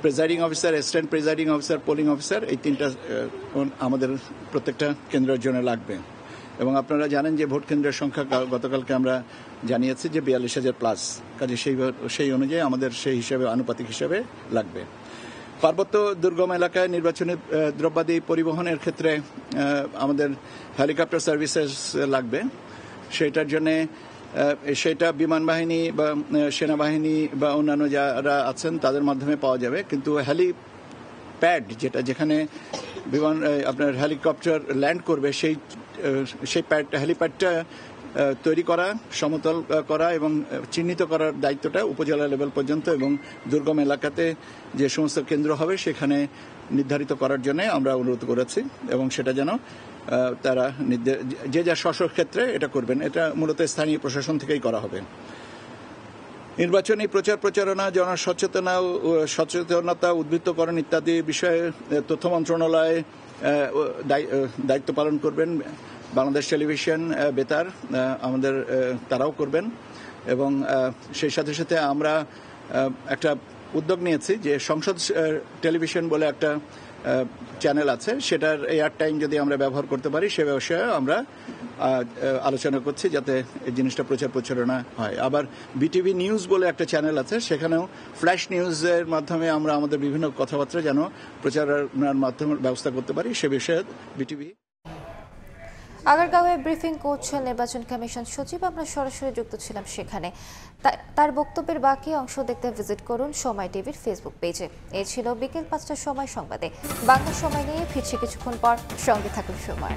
presiding officer, assistant presiding officer, polling officer, এই তিনটা আমাদের প্রত্যেকটা কেন্দ্রের জন্য লাগবে। এবং আপনারা জানেন যে ভোট কেন্দ্রের সংখ্যা গতকালকে আমরা জানিয়েছি যে 42,000 প্লাস, কাজে সেই অনুযায়ী আমাদের সেই হিসাবে আনুপাতিক হিসাবে লাগবে। পার্বত্য দুর্গম এলাকায় নির্বাচনী দ্রব্যাদি পরিবহনের ক্ষেত্রে আমাদের হেলিকপ্টার সার্ভিসেস লাগবে। সেটার জন্যে সেটা বিমান বাহিনী বা সেনাবাহিনী বা অন্যান্য যারা আছেন তাদের মাধ্যমে পাওয়া যাবে, কিন্তু হেলিপ্যাড যেখানে বিমান আপনার হেলিকপ্টার ল্যান্ড করবে সেই হেলিপ্যাডটা তৈরি করা, সমতল করা এবং চিহ্নিত করার দায়িত্বটা উপজেলা লেভেল পর্যন্ত এবং দুর্গম এলাকাতে যে সমস্ত কেন্দ্র হবে সেখানে নির্ধারিত করার জন্য আমরা অনুরোধ করেছি এবং সেটা যেন তারা যে যা স্ব ক্ষেত্রে এটা করবেন। এটা মূলত স্থানীয় প্রশাসন থেকেই করা হবে। নির্বাচনী প্রচার প্রচারণা, সচেতনতা উদ্বুদ্ধকরণ ইত্যাদি বিষয়ে তথ্য মন্ত্রণালয় দায়িত্ব পালন করবেন। বাংলাদেশ টেলিভিশন, বেতার আমাদের তারাও করবেন এবং সেই সাথে সাথে আমরা একটা উদ্যোগ নিয়েছি যে সংসদ টেলিভিশন বলে একটা চ্যানেল আছে, সেটার এয়ার টাইম যদি আমরা ব্যবহার করতে পারি সে বিষয়ে আমরা আলোচনা করছি যাতে এই জিনিসটা প্রচার প্রচারণা হয়। আবার বিটিভি নিউজ বলে একটা চ্যানেল আছে, সেখানেও ফ্ল্যাশ নিউজের মাধ্যমে আমরা আমাদের বিভিন্ন কথাবার্তা যেন প্রচারণার মাধ্যমে ব্যবস্থা করতে পারি সে বিষয়ে বিটিভি। আগারগাঁওয়ে ব্রিফিং করছেন নির্বাচন কমিশন সচিব। আমরা সরাসরি যুক্ত ছিলাম সেখানে। তার বক্তব্যের বাকি অংশ দেখতে ভিজিট করুন সময় টিভির ফেসবুক পেজে। এই ছিল বিকেল 5টার সময় সংবাদে। বাংলা সময় নিয়ে ফিরছি কিছুক্ষণ পর, সঙ্গে থাকুন সময়।